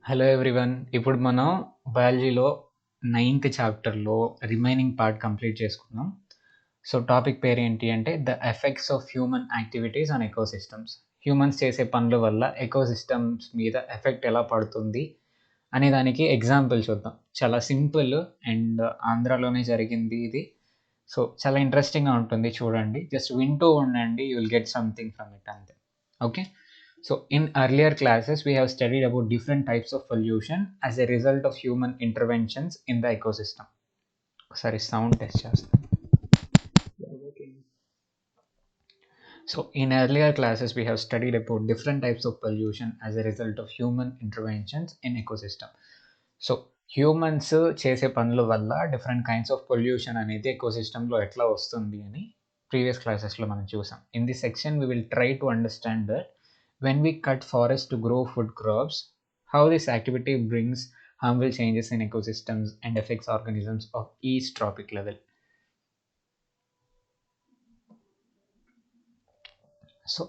Hello everyone. ఇప్పుడు మనం బయాలజీలో 9th చాప్టర్లో రిమైనింగ్ పార్ట్ కంప్లీట్ చేసుకున్నాం. సో టాపిక్ పేరు ఏంటి అంటే the effects of human activities on ecosystems. Humans చేసే పనుల వల్ల ఎకోసిస్టమ్స్ మీద ఎఫెక్ట్ ఎలా పడుతుంది అనే దానికి ఎగ్జాంపుల్ చూద్దాం. చాలా సింపుల్ అండ్ ఆంధ్రాలోనే జరిగింది ఇది. సో చాలా ఇంట్రెస్టింగ్గా ఉంటుంది, చూడండి. జస్ట్ వింటూ ఉండండి, you will get something from it అంతే. Okay. So in earlier classes, we have studied about different types of pollution as a result of human interventions in the ecosystem. Sorry, sound test చేస్తాను. So in earlier classes, we have studied about different types of pollution as a result of human interventions in ecosystem. So humans చేసే పనుల వల్ల different kinds of pollution అనేది ఎకోసిస్టంలో ఎట్లా వస్తుంది అని previous క్లాసెస్లో మనం చూసాం. In this section we will try to understand that when we cut forests to grow food crops, how this activity brings harmful changes in ecosystems and affects organisms of each trophic level. So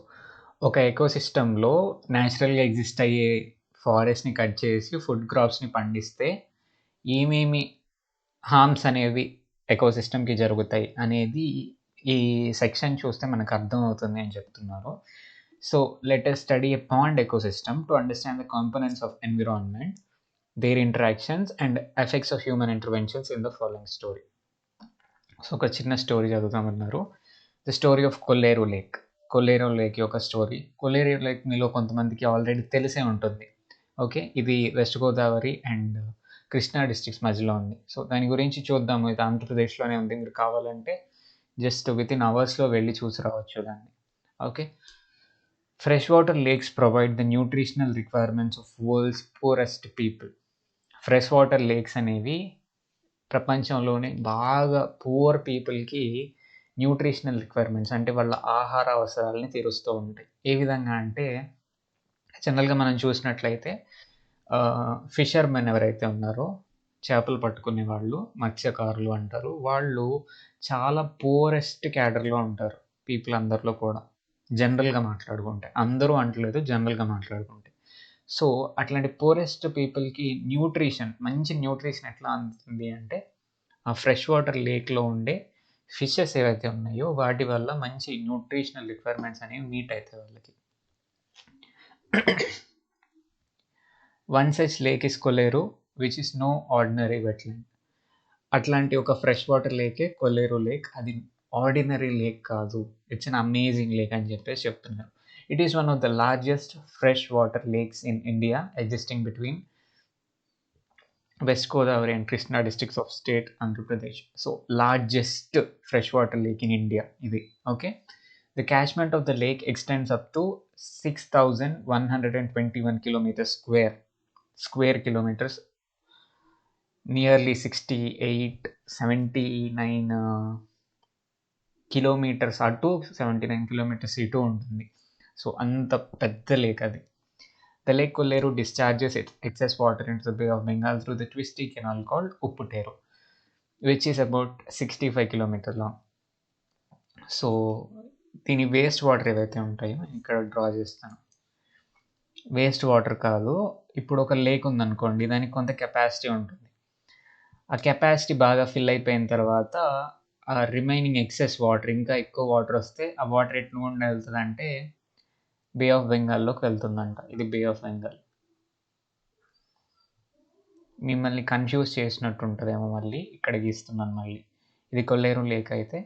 ఒక ఎకోసిస్టంలో న్యాచురల్గా exist అయ్యే ఫారెస్ట్ని cut చేసి food క్రాప్స్ని పండిస్తే ఏమేమి harms అనేవి ఎకోసిస్టమ్కి జరుగుతాయి అనేది ఈ సెక్షన్ చూస్తే మనకు అర్థమవుతుంది అని చెప్తున్నారు. So let us study a pond ecosystem to understand the components of environment, their interactions and effects of human interventions in the following story. So ఒక చిన్న స్టోరీ చదువుతామన్నారు. The story of Kolleru lake. Kolleru lake యొక్క story. Kolleru lake మీలో కొంతమందికి already తెలిసే ఉంటుంది. Okay, ఇది West Godavari and Krishna districts మధ్యలో ఉంది. సో దాని గురించి చూద్దాము. ఇది ఆంధ్రప్రదేశ్లోనే ఉంది. మీరు కావాలంటే జస్ట్ విత్ ఇన్ అవర్స్లో వెళ్ళి చూసి రావచ్చు దాన్ని. Okay. Freshwater lakes provide the nutritional requirements of world's poorest people. Fresh water lakes అనేవి ప్రపంచంలోనే బాగా పూర్ పీపుల్కి న్యూట్రిషనల్ రిక్వైర్మెంట్స్ అంటే వాళ్ళ ఆహార అవసరాలని తీరుస్తూ ఉంటాయి. ఏ విధంగా అంటే జనరల్గా మనం చూసినట్లయితే ఫిషర్మెన్ ఎవరైతే ఉన్నారో, చేపలు పట్టుకునే వాళ్ళు, మత్స్యకారులు అంటారు, వాళ్ళు చాలా పూరెస్ట్ క్యాడర్లో ఉంటారు పీపుల్ అందరిలో కూడా. జనరల్గా మాట్లాడుకుంటే, అందరూ అంటలేదు, జనరల్గా మాట్లాడుకుంటే. సో అట్లాంటి పూరెస్ట్ పీపుల్కి మంచి న్యూట్రిషన్ ఎట్లా అందుతుంది అంటే ఆ ఫ్రెష్ వాటర్ లేక్లో ఉండే ఫిషెస్ ఏవైతే ఉన్నాయో వాటి వల్ల మంచి న్యూట్రిషనల్ రిక్వైర్మెంట్స్ అనేవి మీట్ అవుతాయి వాళ్ళకి. One such lake is Kolleru which is no ordinary wetland. అట్లాంటి ఒక ఫ్రెష్ వాటర్ లేకే కొల్లేరు లేక్. అది ఆర్డినరీ లేక్ కాదు, ఇట్స్ అన్ అమేజింగ్ లేక్ అని చెప్పేసి చెప్తున్నారు. It is one of the largest fresh water lakes in India, existing between West Godavari and Krishna districts of state Andhra Pradesh. So largest fresh water lake in India ఇది. Okay. The catchment of the lake extends up to 6,121 kilometers square kilometers, nearly 79 kilometers అటు 79 kilometers ఇటు ఉంటుంది. So అంత పెద్ద lake అది. The lake Kolleru discharges its excess water into the Bay of Bengal through the twisty canal called Upputeru, which is about 65 kilometers long. So దీని waste water ఏవైతే ఉంటాయో ఇక్కడ డ్రా చేస్తాను. వేస్ట్ వాటర్ కాదు, ఇప్పుడు ఒక లేక్ ఉందనుకోండి, దానికి కొంత కెపాసిటీ ఉంటుంది. ఆ కెపాసిటీ బాగా ఫిల్ అయిపోయిన తర్వాత ఆ రిమైనింగ్ ఎక్సెస్ వాటర్, ఇంకా ఎక్కువ వాటర్ వస్తే ఆ వాటర్ ఎటు నుండి వెళ్తుంది అంటే బే ఆఫ్ బెంగాల్లోకి వెళ్తుందంట. ఇది బే ఆఫ్ బెంగాల్. మిమ్మల్ని కన్ఫ్యూజ్ చేసినట్టు ఉంటుందేమో, మళ్ళీ ఇక్కడ గీస్తున్నాను. మళ్ళీ ఇది కొల్లేరు లేక్ అయితే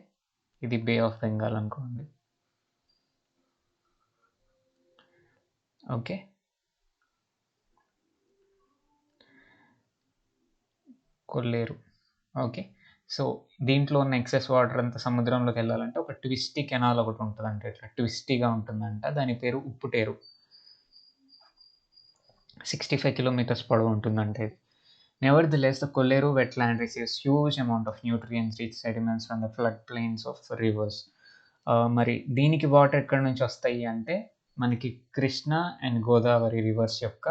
ఇది బే ఆఫ్ బెంగాల్ అనుకోండి. ఓకే. కొల్లేరు. ఓకే. సో దీంట్లో ఉన్న ఎక్సెస్ వాటర్ అంతా సముద్రంలోకి వెళ్ళాలంటే ఒక ట్విస్టీ కెనాల్ ఒకటి ఉంటుందంట, ఇట్లా ట్విస్టీగా ఉంటుందంట. దాని పేరు ఉప్పుటేరు. 65 kilometers పొడవు ఉంటుందంట ఇది. Nevertheless, the Kolleru wetland receives huge amount of nutrient-rich sediments from the floodplains of rivers. మరి దీనికి వాటర్ ఎక్కడి నుంచి వస్తాయి అంటే మనకి కృష్ణా అండ్ గోదావరి రివర్స్ యొక్క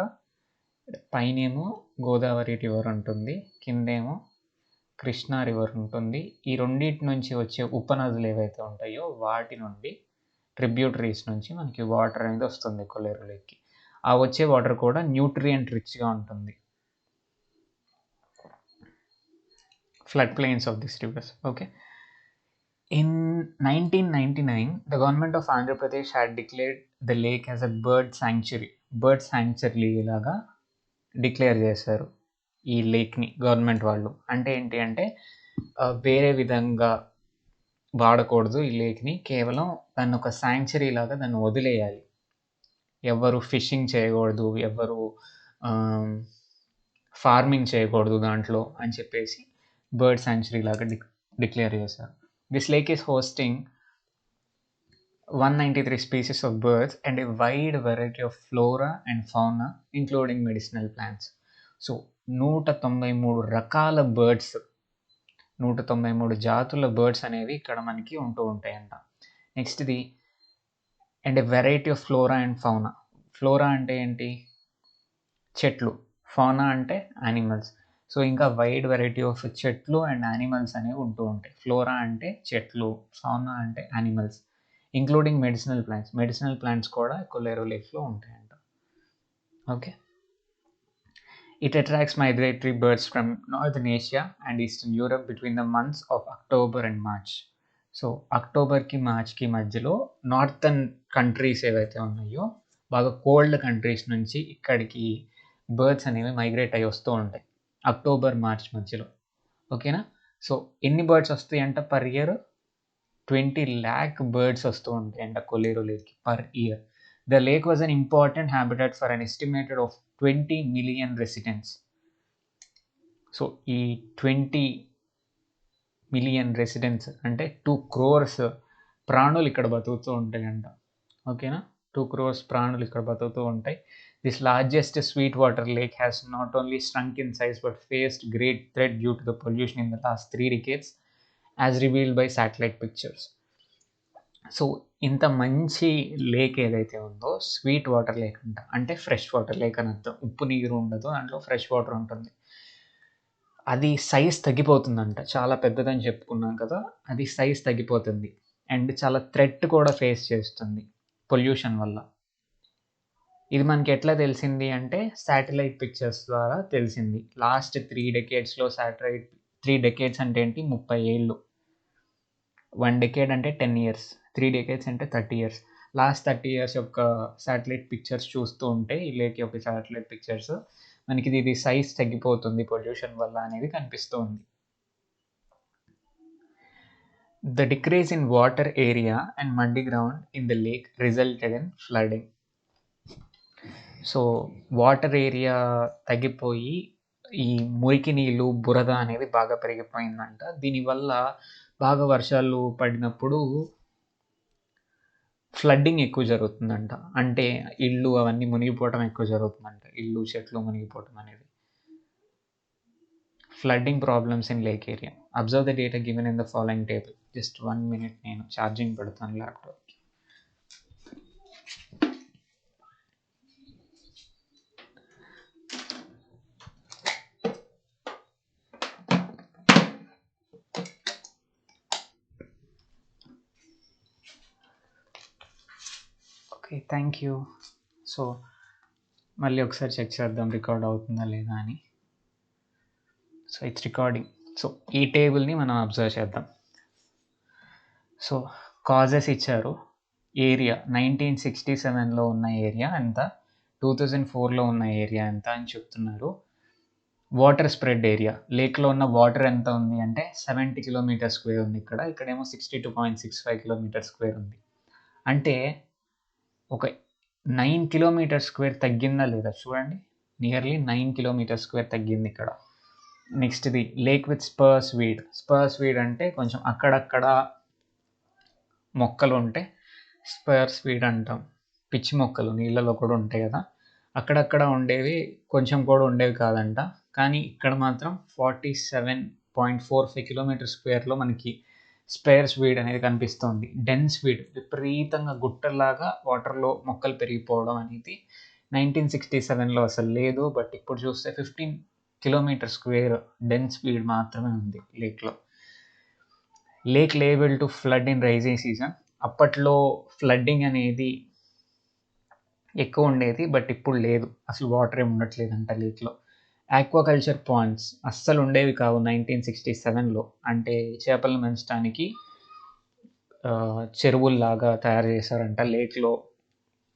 పైనేమో గోదావరి రివర్ ఉంటుంది, కిందేమో కృష్ణా రివర్ ఉంటుంది. ఈ రెండింటి నుంచి వచ్చే ఉపనదులు ఏవైతే ఉంటాయో వాటి నుండి ట్రిబ్యూటరీస్ నుంచి మనకి వాటర్ అనేది వస్తుంది కొల్లేరు లేక్కి. ఆ వచ్చే వాటర్ కూడా న్యూట్రియంట్ రిచ్గా ఉంటుంది. Flood plains of this reverse. Okay. In 1999, the government of Andhra Pradesh had declared the lake as a bird sanctuary. Bird sanctuary లాగా డిక్లేర్ చేశారు ఈ లేక్ని గవర్నమెంట్ వాళ్ళు. అంటే ఏంటి అంటే వేరే విధంగా వాడకూడదు ఈ లేక్ని, కేవలం దాన్ని ఒక శాంక్చురీ లాగా దాన్ని వదిలేయాలి, ఎవరు ఫిషింగ్ చేయకూడదు, ఎవరు ఫార్మింగ్ చేయకూడదు దాంట్లో అని చెప్పేసి బర్డ్ శాంక్చురీ లాగా డిక్లేర్ చేశారు. This lake is hosting 193 species of birds and a wide variety of flora and fauna, including medicinal plants. So 193 రకాల బర్డ్స్, 193 జాతుల బర్డ్స్ అనేవి ఇక్కడ మనకి ఉంటూ ఉంటాయంట. నెక్స్ట్ది and a variety of flora and fauna. Flora అంటే ఏంటి? చెట్లు. ఫౌనా అంటే యానిమల్స్. సో ఇంకా వైడ్ వెరైటీ ఆఫ్ చెట్లు అండ్ యానిమల్స్ అనేవి ఉంటూ ఉంటాయి. ఫ్లోరా అంటే చెట్లు, ఫౌనా అంటే animals, including medicinal plants. Medicinal plants కూడా కొల్లేరు లేక్లో ఉంటాయంట. Okay. It attracts migratory birds from Northern Asia and Eastern Europe between the months of October and March. So అక్టోబర్కి మార్చ్కి మధ్యలో నార్థన్ కంట్రీస్ ఏవైతే ఉన్నాయో, బాగా కోల్డ్ కంట్రీస్ నుంచి ఇక్కడికి బర్డ్స్ అనేవి మైగ్రేట్ అయ్యి వస్తూ ఉంటాయి అక్టోబర్ మార్చ్ మధ్యలో. ఓకేనా? సో ఎన్ని బర్డ్స్ వస్తాయి అంట పర్ ఇయర్? 20 lakh బర్డ్స్ వస్తూ ఉంటాయి అంట కొల్లేరు లేక్కి per year. The lake was an important habitat for an estimated of 20 million residents. So ఈ 20 million residents అంటే 2 crores ప్రాణులు ఇక్కడ బతుకుతూ ఉంటాయంట. ఓకేనా? 2 crores ప్రాణులు ఇక్కడ బతుకుతూ ఉంటాయి. This largest sweet water lake has not only shrunk in size but faced great threat due to the pollution in the last 3 decades, as revealed by satellite pictures. So ఇంత మంచి లేక్ ఏదైతే ఉందో sweet water lake అంట, అంటే fresh water lake అని అర్థం. ఉప్పు నీరు ఉండదు, దాంట్లో ఫ్రెష్ వాటర్ ఉంటుంది. అది సైజ్ తగ్గిపోతుందంట, చాలా పెద్దదని చెప్పుకున్నాం కదా, అది సైజ్ తగ్గిపోతుంది అండ్ చాలా థ్రెట్ కూడా ఫేస్ చేస్తుంది పొల్యూషన్ వల్ల. ఇది మనకి ఎట్లా తెలిసింది అంటే శాటిలైట్ పిక్చర్స్ ద్వారా తెలిసింది. లాస్ట్ 3 decadesలో శాటిలైట్, 3 decades అంటే ఏంటి? 30 ఏళ్ళు. 1 decade అంటే 10 years, 3 decades అంటే 30 years. లాస్ట్ 30 years యొక్క శాటిలైట్ పిక్చర్స్ చూస్తూ ఉంటే ఈ లేక్ యొక్క శాటిలైట్ పిక్చర్స్ మనకి ఇది సైజ్ తగ్గిపోతుంది పొల్యూషన్ వల్ల అనేది కనిపిస్తూ ఉంది. The decrease in water area and muddy ground in the lake resulted in flooding. So water area తగ్గిపోయి ఈ మురికి నీళ్ళు, బురద అనేది బాగా పెరిగిపోయిందంట. దీనివల్ల బాగా వర్షాలు పడినప్పుడు ఫ్లడ్డింగ్ ఎక్కువ జరుగుతుందంట. అంటే ఇళ్ళు అవన్నీ మునిగిపోవటం ఎక్కువ జరుగుతుందంట, ఇళ్ళు చెట్లు మునిగిపోవటం అనేది. Flooding problems in lake area. Observe the data given in the following table. Just 1 minute, నేను ఛార్జింగ్ పెడతాను laptop. Okay, thank you. So మళ్ళీ ఒకసారి చెక్ చేద్దాం రికార్డ్ అవుతుందా లేదా అని. So it's recording. సో ఈ టేబుల్ని మనం అబ్జర్వ్ చేద్దాం. సో కాజెస్ ఇచ్చారు. ఏరియా 1967లో ఉన్న ఏరియా ఎంత, 2004లో ఉన్న ఏరియా ఎంత అని చెప్తున్నారు. వాటర్ స్ప్రెడ్ ఏరియా, లేక్లో ఉన్న వాటర్ ఎంత ఉంది అంటే 70 km² ఉంది. ఇక్కడేమో 62.65 km² ఉంది. అంటే ఒక 9 km² తగ్గిందా లేదా చూడండి. నియర్లీ 9 km² తగ్గింది ఇక్కడ. నెక్స్ట్ది lake with sparse weed. Sparse weed అంటే కొంచెం అక్కడక్కడ మొక్కలు ఉంటే స్పర్స్ వీడ్ అంటాం. పిచ్చి మొక్కలు నీళ్ళలో కూడా ఉంటాయి కదా, అక్కడక్కడ ఉండేవి, కొంచెం కూడా ఉండేవి కాదంట. కానీ ఇక్కడ మాత్రం 47.45 km² మనకి స్పేర్స్ వీడ్ అనేది కనిపిస్తుంది. డెన్స్ వీడ్, విపరీతంగా గుట్టలాగా వాటర్లో మొక్కలు పెరిగిపోవడం అనేది 1967లో అసలు లేదు. బట్ ఇప్పుడు చూస్తే 15 km² డెన్స్ వీడ్ మాత్రమే ఉంది లేక్లో. Lake liable to flood in rising season. అప్పట్లో ఫ్లడ్డింగ్ అనేది ఎక్కువ ఉండేది. బట్ ఇప్పుడు లేదు. అసలు వాటర్ ఏమి ఉండట్లేదంట లేక్‌లో. ఆక్వాకల్చర్ పాండ్స్ అస్సలు ఉండేవి కావు 1967లో. అంటే చేపలను పెంచడానికి చెరువుల్లాగా తయారు చేశారంట. లేక్‌లో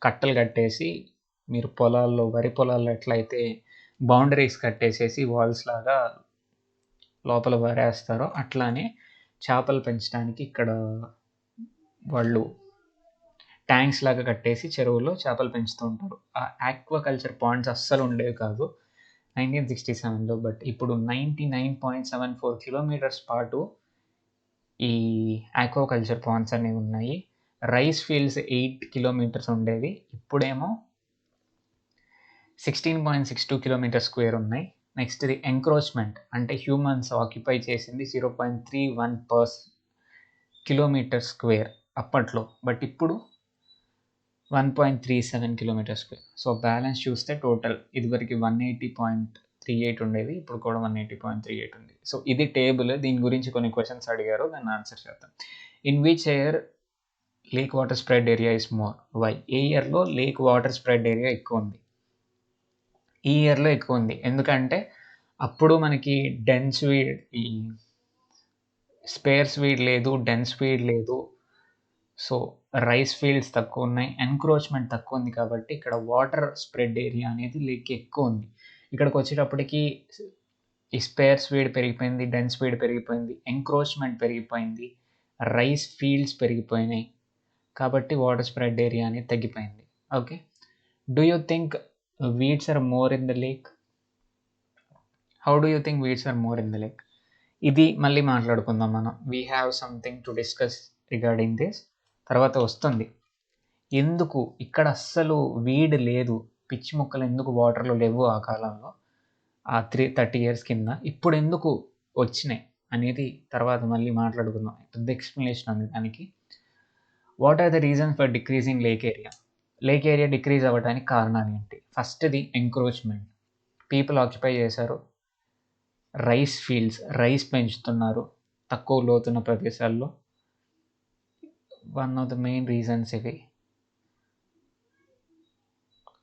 కట్టలు కట్టేసి మీరు పొలాల్లో వరి పొలాల్లో ఎట్లయితే బౌండరీస్ కట్టేసేసి వాల్స్ లాగా లోపల వరేస్తారో అట్లానే చేపలు పెంచడానికి ఇక్కడ వాళ్ళు ట్యాంక్స్ లాగా కట్టేసి చెరువులో చేపలు పెంచుతూ ఉంటారు. ఆ ఆక్వాకల్చర్ పాండ్స్ అస్సలు ఉండేవి కాదు 1967లో. బట్ ఇప్పుడు 99.74 కిలోమీటర్స్ పాటు ఈ ఆక్వాకల్చర్ పాండ్స్ అనేవి ఉన్నాయి. రైస్ ఫీల్డ్స్ 8 కిలోమీటర్స్ ఉండేవి. ఇప్పుడేమో 16.62 కిలోమీటర్ స్క్వేర్ ఉన్నాయి. నెక్స్ట్ ఇది ఎంక్రోచ్మెంట్ అంటే హ్యూమన్స్ ఆక్యుపై చేసింది 0.31 కిలోమీటర్ స్క్వేర్ అప్పట్లో. బట్ ఇప్పుడు 1.37 కిలోమీటర్ స్క్వేర్. సో బ్యాలెన్స్ చూస్తే టోటల్ ఇదివరకు 180.38 ఉండేది. ఇప్పుడు కూడా 180.38 ఉంది. సో ఇది టేబుల్. దీని గురించి కొన్ని క్వశ్చన్స్ అడిగారు. దాన్ని ఆన్సర్ చేద్దాం. In which year lake water spread area is more? Why? A ఇయర్లో లేక్ వాటర్ స్ప్రెడ్ ఏరియా ఎక్కువ ఉంది? ఈ ఇయర్లో ఎక్కువ ఉంది. ఎందుకంటే అప్పుడు మనకి డెన్స్ వీడ్ ఈ స్పేర్స్ వీడ్ లేదు, డెన్స్ వీడ్ లేదు. సో రైస్ ఫీల్డ్స్ తక్కువ ఉన్నాయి, ఎన్క్రోచ్మెంట్ తక్కువ ఉంది. కాబట్టి ఇక్కడ వాటర్ స్ప్రెడ్ ఏరియా అనేది లేక్ ఎక్కువ ఉంది. ఇక్కడికి వచ్చేటప్పటికి ఈ స్పేర్ స్పీడ్ పెరిగిపోయింది, డెన్స్ స్పీడ్ పెరిగిపోయింది, ఎంక్రోచ్మెంట్ పెరిగిపోయింది, రైస్ ఫీల్డ్స్ పెరిగిపోయినాయి. కాబట్టి వాటర్ స్ప్రెడ్ ఏరియా అనేది తగ్గిపోయింది. Okay. Do you think weeds are more in the lake? How do you think weeds are more in the lake? ఇది మళ్ళీ మాట్లాడుకుందాం మనం. We have something to discuss regarding this. తర్వాత వస్తుంది ఎందుకు ఇక్కడ అస్సలు వీడ్ లేదు, పిచ్చి మొక్కలు ఎందుకు వాటర్లో లేవు ఆ కాలంలో, ఆ 30 years కింద. ఇప్పుడు ఎందుకు వచ్చినాయి అనేది తర్వాత మళ్ళీ మాట్లాడుకుందాం. పెద్ద ఎక్స్ప్లెనేషన్ ఉంది దానికి. What are the reason for decreasing lake area? Lake area decrease అవ్వడానికి కారణాలు ఏంటి? ఫస్ట్ది ఎంక్రోచ్మెంట్. పీపుల్ ఆక్యుపై చేశారు. రైస్ ఫీల్డ్స్, రైస్ పెంచుతున్నారు తక్కువ లోతున్న ప్రదేశాల్లో. One of the main reasons ఇవి.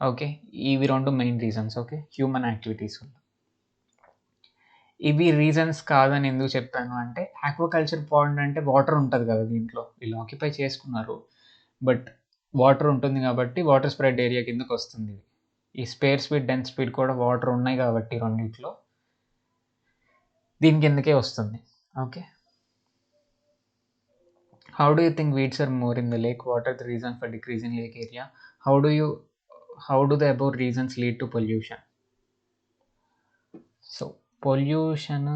ఓకే, ఇవి 2 main reasons. Okay, human activities వల్ల. ఇవి రీజన్స్ కాదని ఎందుకు చెప్పాను అంటే ఆక్వాకల్చర్ పాండ్ అంటే వాటర్ ఉంటుంది కదా దీంట్లో. వీళ్ళు ఆక్యుపై చేసుకున్నారు, బట్ వాటర్ ఉంటుంది కాబట్టి వాటర్ స్ప్రెడ్ ఏరియా కిందకు వస్తుంది. ఈ స్పేర్ స్పీడ్, డెన్స్ స్పీడ్ కూడా వాటర్ ఉన్నాయి కాబట్టి రెండింటిలో దీని కిందకే వస్తుంది. Okay. How do you think weeds are more in the lake? What are the reasons for decreasing lake area? How do the above reasons lead to pollution? So pollution,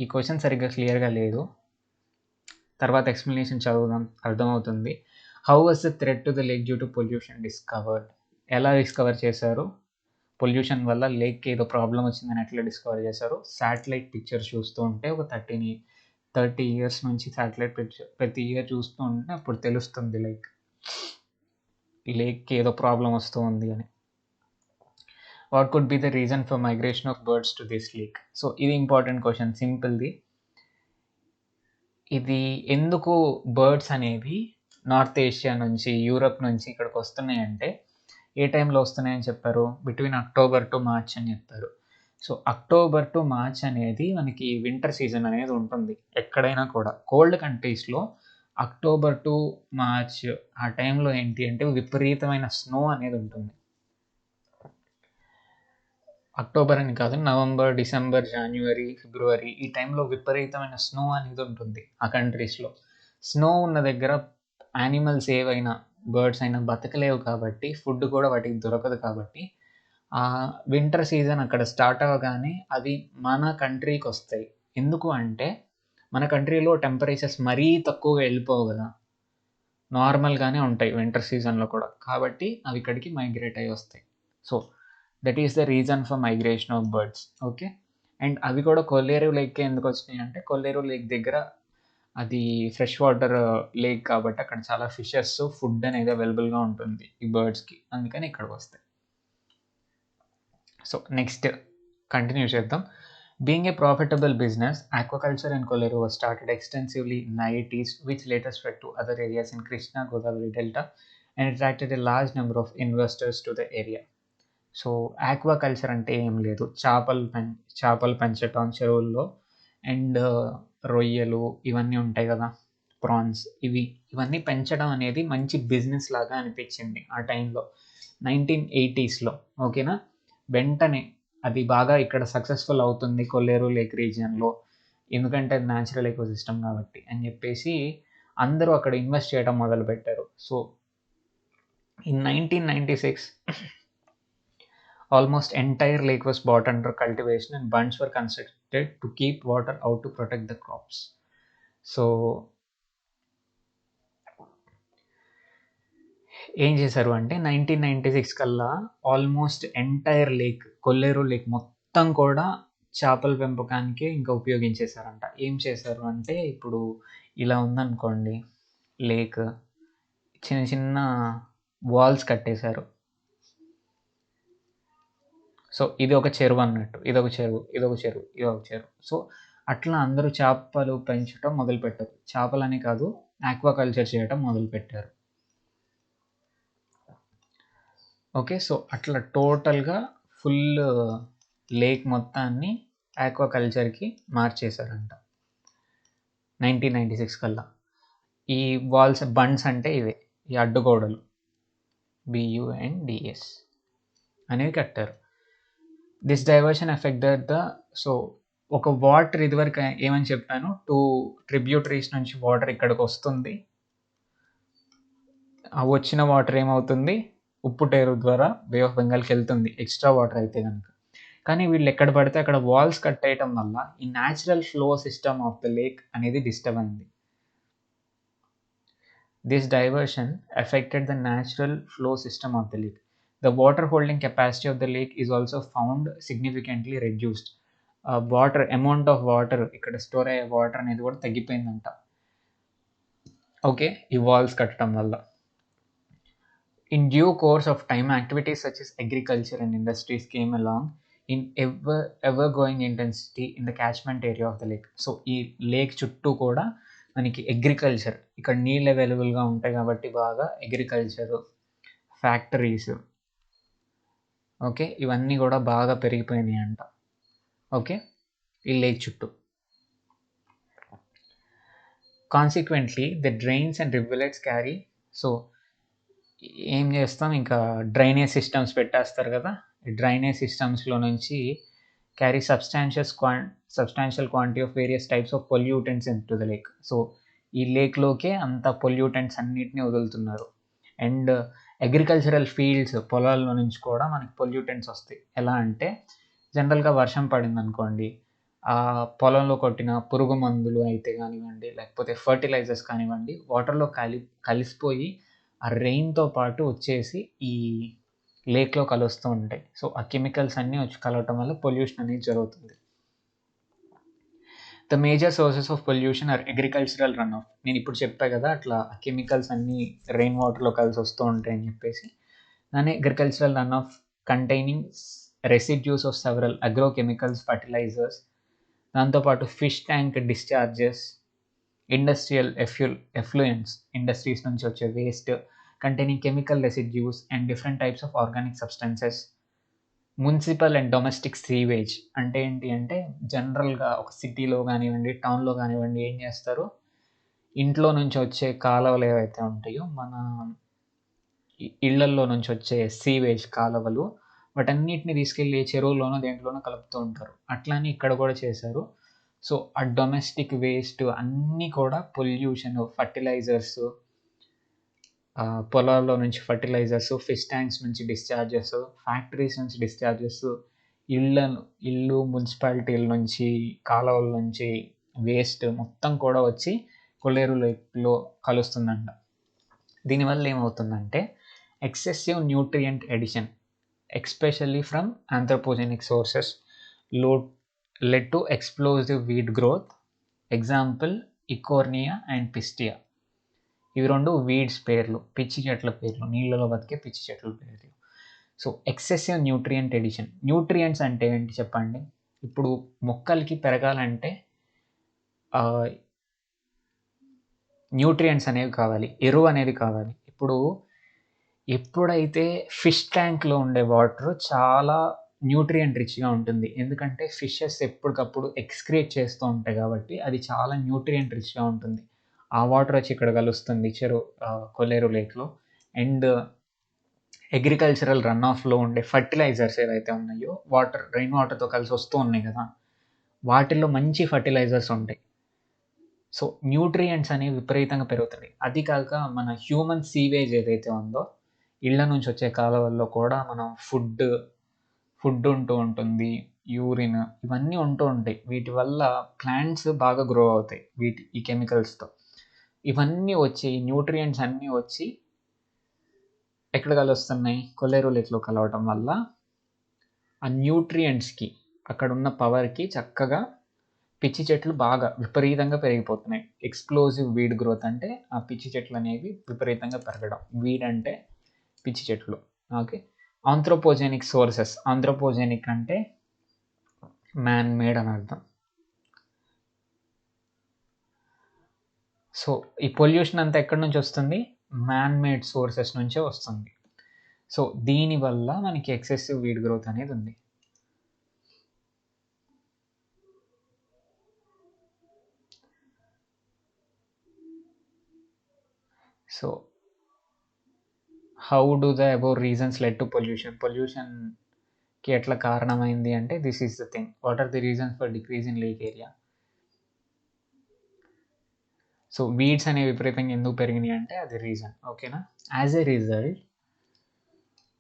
ఈ question సరిగ్గా క్లియర్గా లేదు. తర్వాత ఎక్స్ప్లెనేషన్ చదువుదాం, అర్థమవుతుంది. How was the threat to the lake due to pollution discovered? ఎలా discover చేశారు? Pollution వల్ల లేక్కి ఏదో ప్రాబ్లం వచ్చిందని ఎట్లా డిస్కవర్ చేశారు? శాటిలైట్ పిక్చర్ చూస్తూ ఉంటే ఒక 30 years నుంచి శాటిలైట్ పిక్చర్ ప్రతి ఇయర్ చూస్తూ ఉంటే అప్పుడు తెలుస్తుంది లేక్కి ఏదో ప్రాబ్లం వస్తూ ఉంది అని. What could be the reason for migration of birds to this lake? So ఇది ఇంపార్టెంట్ క్వశ్చన్, సింపుల్ది. ఇది ఎందుకు బర్డ్స్ అనేవి నార్త్ ఏషియా నుంచి, యూరప్ నుంచి ఇక్కడికి వస్తున్నాయంటే ఏ టైంలో వస్తున్నాయని చెప్పారు? బిట్వీన్ అక్టోబర్ టు మార్చ్ అని చెప్పారు. సో అక్టోబర్ టు మార్చ్ అనేది మనకి వింటర్ సీజన్ అనేది ఉంటుంది ఎక్కడైనా కూడా. కోల్డ్ కంట్రీస్లో అక్టోబర్ టు మార్చ్ ఆ టైంలో ఏంటి అంటే విపరీతమైన స్నో అనేది ఉంటుంది. అక్టోబర్ అని కాదు, నవంబర్, డిసెంబర్, జనవరి, ఫిబ్రవరి ఈ టైంలో విపరీతమైన స్నో అనేది ఉంటుంది ఆ కంట్రీస్లో. స్నో ఉన్న దగ్గర యానిమల్స్ ఏవైనా, బర్డ్స్ అయినా బతకలేవు కాబట్టి, ఫుడ్ కూడా వాటికి దొరకదు కాబట్టి ఆ వింటర్ సీజన్ అక్కడ స్టార్ట్ అవ్వగానే అవి మన కంట్రీకి వస్తాయి. ఎందుకు అంటే మన కంట్రీలో టెంపరేచర్స్ మరీ తక్కువగా వెళ్ళిపోవు కదా, నార్మల్గానే ఉంటాయి వింటర్ సీజన్లో కూడా. కాబట్టి అవి ఇక్కడికి మైగ్రేట్ అయ్యి వస్తాయి. So that is the reason for migration of birds. Okay. And అవి కూడా కొల్లేరు లేక్కి ఎందుకు వచ్చినాయి అంటే కొల్లేరు లేక్ దగ్గర అది ఫ్రెష్ వాటర్ లేక్ కాబట్టి అక్కడ చాలా ఫిషెస్, ఫుడ్ అనేది అవైలబుల్గా ఉంటుంది ఈ బర్డ్స్కి, అందుకని ఇక్కడికి వస్తాయి. సో నెక్స్ట్ కంటిన్యూ చేద్దాం. Being a profitable business, aquaculture in Kolleru was started extensively in the 80s, which later spread to other areas in Krishna Godavari Delta and attracted a large number of investors to the area. So aquaculture అంటే ఏం లేదు, చేపలు పెంచటం చెరువుల్లో, and రొయ్యలు ఇవన్నీ ఉంటాయి కదా, ప్రాన్స్, ఇవన్నీ పెంచడం అనేది మంచి బిజినెస్ లాగా అనిపించింది ఆ టైంలో 1980స్లో. ఓకేనా, వెంటనే అది బాగా ఇక్కడ సక్సెస్ఫుల్ అవుతుంది కొల్లేరు లేక్ రీజియన్లో, ఎందుకంటే అది న్యాచురల్ ఎకోసిస్టమ్ కాబట్టి అని చెప్పేసి అందరూ అక్కడ ఇన్వెస్ట్ చేయడం మొదలుపెట్టారు. So in 1996 almost entire lake was brought under cultivation and bunds were constructed to keep water out to protect the crops. So ఏం చేశారు అంటే 1996 కల్లా almost entire lake, Kolleru lake మొత్తం కూడా చేపల పెంపకానికి ఇంకా ఉపయోగించేశారంట. ఏం చేశారు అంటే, ఇప్పుడు ఇలా ఉందనుకోండి లేక్, చిన్న చిన్న వాల్స్ కట్టేశారు. సో ఇది ఒక చెరువు అన్నట్టు, ఇదొక చెరువు, ఇదొక చెరువు, ఇదొక చెరువు. సో అట్లా అందరూ చేపలు పెంచడం మొదలుపెట్టారు. చేపలని కాదు, ఆక్వాకల్చర్ చేయడం మొదలుపెట్టారు. ఓకే, సో అట్లా టోటల్గా ఫుల్ లేక్ మొత్తాన్ని ఆక్వాకల్చర్కి మార్చేశారంట 1996 కల్లా. ఈ వాల్స్, బండ్స్ అంటే ఇవే, ఈ అడ్డుగోడలు BUNDS అనేవి కట్టారు. This diversion affected the, so ఒక వాటర్ ఇదివరకు ఏమని చెప్పాను, 2 ట్రిబ్యూటరీస్ నుంచి వాటర్ ఇక్కడికి వస్తుంది. ఆ వచ్చిన వాటర్ ఏమవుతుంది, ఉప్పుటేరు ద్వారా బే ఆఫ్ బెంగాల్కి వెళ్తుంది ఎక్స్ట్రా వాటర్ అయితే కనుక. కానీ వీళ్ళు ఎక్కడ పడితే అక్కడ వాల్స్ కట్టేయటం వల్ల ఈ natural flow system of the lake అనేది డిస్టర్బ్ అయింది. This diversion affected the natural flow system of the lake. The water holding capacity of the lake is also found significantly reduced. Water amount of water, ఇక్కడ store అయ్యే water అనేది కూడా తగ్గిపోయిందంట. Okay, ఈ walls కట్టడం వల్ల. In due course of time, activities such as agriculture and industries came along in ever growing intensity in the catchment area of the lake. So ఈ lake చుట్టూ కూడా మనకి అగ్రికల్చర్, ఇక్కడ నీళ్ళు అవైలబుల్గా ఉంటాయి కాబట్టి బాగా అగ్రికల్చర్, ఫ్యాక్టరీస్, ఓకే, ఇవన్నీ కూడా బాగా పెరిగిపోయినాయి అంట. ఓకే, ఈ లేక్ చుట్టూ. Consequently the drains and rivulets carry, so ఏం చేస్తాం, ఇంకా డ్రైనేజ్ సిస్టమ్స్ పెట్టేస్తారు కదా, ఈ డ్రైనేజ్ సిస్టమ్స్లో నుంచి carry substantial quantity of various types of pollutants in to the lake. So ఈ లేక్లోకే అంత పొల్యూటెంట్స్ అన్నిటినీ వదులుతున్నారు. అండ్ అగ్రికల్చరల్ ఫీల్డ్స్, పొలాల్లో నుంచి కూడా మనకి పొల్యూటెంట్స్ వస్తాయి. ఎలా అంటే, జనరల్గా వర్షం పడింది అనుకోండి, ఆ పొలంలో కొట్టిన పురుగు మందులు అయితే కానివ్వండి, లేకపోతే ఫర్టిలైజర్స్ కానివ్వండి, వాటర్లో కలిసిపోయి ఆ రెయిన్తో పాటు వచ్చేసి ఈ లేక్లో కలుస్తూ ఉంటాయి. సో ఆ కెమికల్స్ అన్నీ వచ్చి కలవటం వల్ల పొల్యూషన్ అనేది జరుగుతుంది. The major sources of pollution are agricultural run off. నేను ఇప్పుడు చెప్పా కదా, అట్లా కెమికల్స్ అన్నీ రెయిన్ వాటర్లో కలిసి వస్తూ ఉంటాయి అని చెప్పేసి. దాన్ని agricultural run off containing residues of several agrochemicals, fertilisers, దాంతోపాటు fish tank discharges, industrial effluents, industries నుంచి వచ్చే waste containing chemical residues and different types of organic substances, municipal and domestic sewage. అంటే ఏంటి అంటే, జనరల్గా ఒక సిటీలో కానివ్వండి, టౌన్లో కానివ్వండి, ఏం చేస్తారు, ఇంట్లో నుంచి వచ్చే కాలువలు ఏవైతే ఉంటాయో, మన ఇళ్లల్లో నుంచి వచ్చే సీవేజ్ కాలువలు, వాటన్నిటిని తీసుకెళ్ళి చెరువులోనో దేంట్లోనో కలుపుతూ ఉంటారు. అట్లానే ఇక్కడ కూడా చేశారు. సో ఆ డొమెస్టిక్ వేస్ట్ అన్నీ కూడా పొల్యూషన్, ఫర్టిలైజర్స్, పొలాల్లో నుంచి ఫర్టిలైజర్స్, ఫిష్ ట్యాంక్స్ నుంచి డిశ్చార్జెస్, ఫ్యాక్టరీస్ నుంచి డిశ్చార్జెస్, ఇల్లు మున్సిపాలిటీల నుంచి, కాలువల నుంచి వేస్ట్ మొత్తం కూడా వచ్చి కొల్లేరు లేక్లో కలుస్తుందంట. దీనివల్ల ఏమవుతుందంటే, excessive nutrient addition especially from anthropogenic sources led to explosive weed growth. Example eichhornia and pistia. ఇవి రెండు వీడ్స్ పేర్లు, పిచ్చి చెట్ల పేర్లు, నీళ్ళలో బతికే పిచ్చి చెట్ల పేర్లు. So excessive nutrient addition. Nutrients అంటే ఏంటి చెప్పండి? ఇప్పుడు మొక్కలకి పెరగాలంటే న్యూట్రియంట్స్ అనేవి కావాలి, ఎరువు అనేది కావాలి. ఇప్పుడు ఎప్పుడైతే ఫిష్ ట్యాంక్‌లో ఉండే వాటర్ చాలా న్యూట్రియంట్ రిచ్‌గా ఉంటుంది. ఎందుకంటే ఫిషెస్ ఎప్పటికప్పుడు ఎక్స్‌క్రీట్ చేస్తూ ఉంటాయి కాబట్టి అది చాలా న్యూట్రియంట్ రిచ్‌గా ఉంటుంది. ఆ వాటర్ వచ్చి ఇక్కడ కలుస్తుంది కొల్లేరు లేక్‌లో. అండ్ అగ్రికల్చరల్ రన్ ఆఫ్‌లో ఉండే ఫర్టిలైజర్స్ ఏవైతే ఉన్నాయో రెయిన్ వాటర్‌తో కలిసి వస్తూ ఉన్నాయి కదా! వాటిల్లో మంచి ఫర్టిలైజర్స్ ఉంటాయి. సో, న్యూట్రియంట్స్ అనేవి విపరీతంగా పెరుగుతున్నాయి. అది కాక మన హ్యూమన్ సీవేజ్ ఏదైతే ఉందో, ఇళ్ళ నుంచి వచ్చే కాలువల్లో కూడా మనం ఫుడ్ ఉంటూ ఉంటుంది. యూరిన్ ఇవన్నీ ఉంటూ ఉంటాయి. వీటి వల్ల ప్లాంట్స్ బాగా గ్రో అవుతాయి. ఈ కెమికల్స్‌తో. ఇవన్నీ వచ్చి న్యూట్రియంట్స్ అన్నీ వచ్చి ఎక్కడ కలుస్తున్నాయి? కొల్లేరు లేక్‌లో కలవటం వల్ల ఆ న్యూట్రియంట్స్‌కి అక్కడున్న పవర్‌కి చక్కగా పిచ్చి చెట్లు బాగా విపరీతంగా పెరిగిపోతున్నాయి. ఎక్స్‌ప్లోజివ్ వీడ్ గ్రోత్ అంటే ఆ పిచ్చి చెట్లనేవి విపరీతంగా పెరగడం. వీడ్ అంటే పిచ్చి చెట్లు. ఓకే. Anthropogenic sources. ఆంథ్రోపోజెనిక్ అంటే మ్యాన్ మేడ్ అని అర్థం. సో, ఈ పొల్యూషన్ అంతా ఎక్కడి నుంచి వస్తుంది? మ్యాన్ మేడ్ సోర్సెస్ నుంచే వస్తుంది. సో, దీనివల్ల మనకి ఎక్సెసివ్ వీడ్ గ్రోత్ అనేది ఉంది. So, how do the above reasons led to pollution? పొల్యూషన్‌కి ఎట్లా కారణమైంది అంటే this is the thing. What are the reasons for decrease in lake area? So, weeds అనేవి విపరీతంగా ఎందుకు పెరిగినాయి అంటే అది రీజన్. ఓకేనా? As a result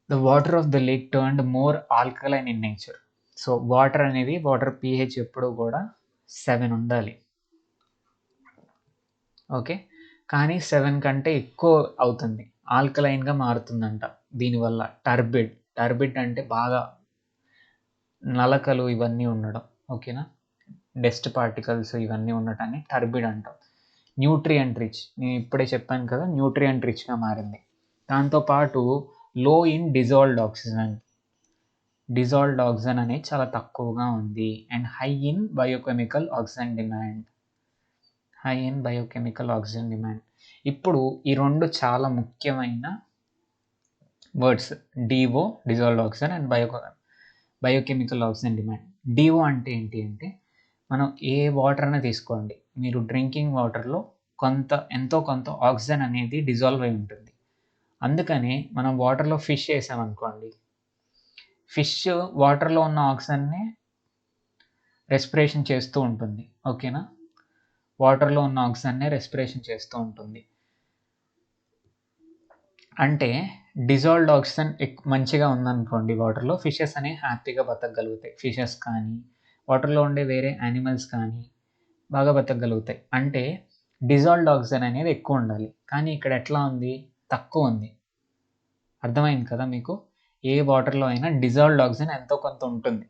the water of the lake turned more alkaline in nature. So, water pH ఎప్పుడూ కూడా 7 ఉండాలి. ఓకే. కానీ 7 కంటే ఎక్కువ అవుతుంది. ఆల్కలైన్‌గా మారుతుందంట దీనివల్ల. టర్బిడ్ అంటే బాగా నలకలు ఇవన్నీ ఉండడం. ఓకేనా? డస్ట్ పార్టికల్స్ ఇవన్నీ ఉండటాన్ని టర్బిడ్ అంటాం. Nutrient rich. నేను ఇప్పుడే చెప్పాను కదా! న్యూట్రియంట్ రిచ్‌గా మారింది. దాంతో పాటు లో ఇన్ డిజాల్వ్డ్ ఆక్సిజన్ అనేది చాలా తక్కువగా ఉంది. And high in biochemical oxygen demand. ఇప్పుడు ఈ 2 చాలా ముఖ్యమైన words. DO dissolved oxygen and biochemical oxygen demand. DO అంటే ఏంటి అంటే మనం ఏ వాటర్ అయినా తీసుకోండి. మీరు డ్రింకింగ్ వాటర్‌లో ఎంతో కొంత ఆక్సిజన్ అనేది డిజాల్వ్ అయి ఉంటుంది. అందుకని మనం వాటర్‌లో ఫిష్ ఏసామనుకోండి. ఫిష్ వాటర్‌లో ఉన్న ఆక్సిజన్‌ని రెస్పిరేషన్ చేస్తూ ఉంటుంది. ఓకేనా? వాటర్‌లో ఉన్న ఆక్సిజన్‌నే రెస్పిరేషన్ చేస్తూ ఉంటుంది. అంటే డిజాల్వ్డ్ ఆక్సిజన్ మంచిగా ఉందనుకోండి వాటర్‌లో ఫిషెస్ అనేవి హ్యాపీగా బతకగలుగుతాయి. ఫిషెస్ కానీ, వాటర్‌లో ఉండే వేరే యానిమల్స్ కానీ బాగా బతకగలుగుతాయి. అంటే డిజాల్వ్డ్ ఆక్సిజన్ అనేది ఎక్కువ ఉండాలి. కానీ ఇక్కడ ఎట్లా ఉంది? తక్కువ ఉంది. అర్థమైంది కదా మీకు? ఏ వాటర్‌లో అయినా డిజాల్వ్డ్ ఆక్సిజన్ ఎంతో కొంత ఉంటుంది.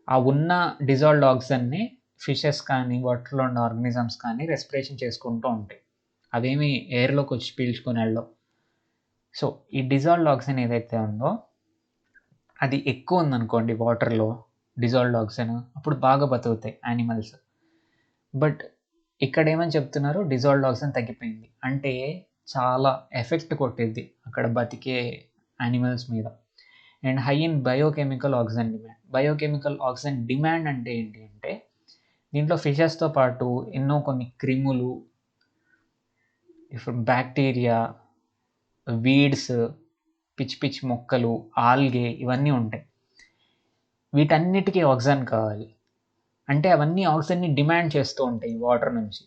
ఆ ఉన్న డిజాల్వ్డ్ ఆక్సిజన్‌ని ఫిషెస్ కానీ, వాటర్‌లో ఉన్న ఆర్గానిజమ్స్ కానీ రెస్పిరేషన్ చేసుకుంటూ ఉంటాయి. అవేమి ఎయిర్‌లోకి వచ్చి పీల్చుకొని ఎళ్ళవు. సో, ఈ డిజాల్వ్డ్ ఆక్సిజన్ ఏదైతే ఉందో అది ఎక్కువ ఉందనుకోండి వాటర్‌లో డిజాల్వ్డ్ ఆక్సిజన్ అప్పుడు బాగా బతుకుతాయి యానిమల్స్. బట్ ఇక్కడేమని చెప్తున్నారు? డిజాల్వ్డ్ ఆక్సిజన్ తగ్గిపోయింది. అంటే చాలా ఎఫెక్ట్ కొట్టిద్ది అక్కడ బతికే యానిమల్స్ మీద. And high in biochemical oxygen demand. Biochemical oxygen demand అంటే ఏంటి అంటే దీంట్లో ఫిషెస్‌తో పాటు ఎన్నో కొన్ని క్రిములు, ఇప్పుడు బ్యాక్టీరియా, వీడ్స్, పిచ్చి మొక్కలు, ఆల్గే ఇవన్నీ ఉంటాయి. వీటన్నిటికి ఆక్సిజన్ కావాలి. అంటే అవన్నీ ఆక్సిజన్‌ని డిమాండ్ చేస్తూ ఉంటాయి వాటర్ నుంచి.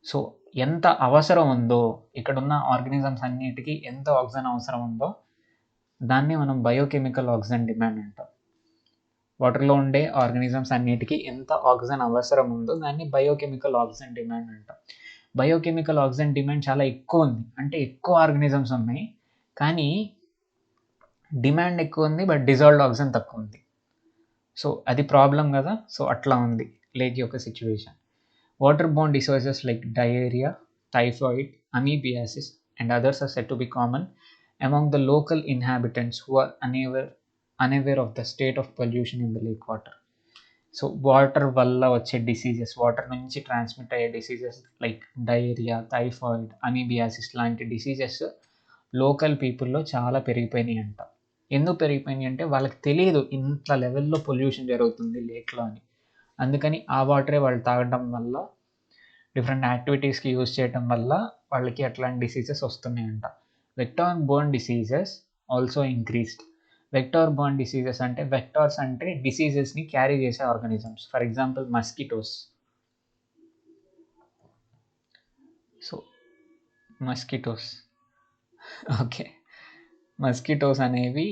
సో, ఎంత అవసరం ఉందో ఇక్కడున్న ఆర్గానిజమ్స్ అన్నిటికి ఎంత ఆక్సిజన్ అవసరం ఉందో దాన్ని మనం బయోకెమికల్ ఆక్సిజన్ డిమాండ్ అంటాం. వాటర్‌లో ఉండే ఆర్గానిజమ్స్ అన్నిటికి ఎంత ఆక్సిజన్ అవసరం ఉందో దాన్ని బయోకెమికల్ ఆక్సిజన్ డిమాండ్ అంటాం. బయోకెమికల్ ఆక్సిజన్ డిమాండ్ చాలా ఎక్కువ ఉంది. అంటే ఎక్కువ ఆర్గానిజమ్స్ ఉన్నాయి. కానీ డిమాండ్ ఎక్కువ ఉంది. బట్ డిజాల్వ్డ్ ఆక్సిజన్ తక్కువ ఉంది. సో, అది ప్రాబ్లమ్ గదా! సో, అట్లా ఉంది లేక్ యొక్క situation. Waterborne diseases like diarrhea, typhoid, amoebiasis, and others are said to be common among the local inhabitants who are unaware of the state of pollution in the lake water. So water వల్ల వచ్చే diseases, water నుంచి transmit అయ్యే diseases like diarrhoea, typhoid, amoebiasis లాంటి diseases local పీపుల్‌లో చాలా పెరిగిపోయినాయంట. ఎందుకు పెరిగిపోయినాయి అంటే వాళ్ళకి తెలీదు ఇంత లెవెల్‌లో పొల్యూషన్ జరుగుతుంది లేక్‌లో అని. అందుకని ఆ వాటరే వాళ్ళు తాగడం వల్ల, డిఫరెంట్ యాక్టివిటీస్‌కి యూజ్ చేయటం వల్ల వాళ్ళకి అట్లాంటి డిసీజెస్ వస్తున్నాయంట. Vector borne diseases also increased. Vector borne diseases అంటే వెక్టార్స్ అంటే డిసీజెస్‌ని క్యారీ చేసే organisms. For example mosquitoes. So, mosquitoes. Okay. Mosquitoes అనేవి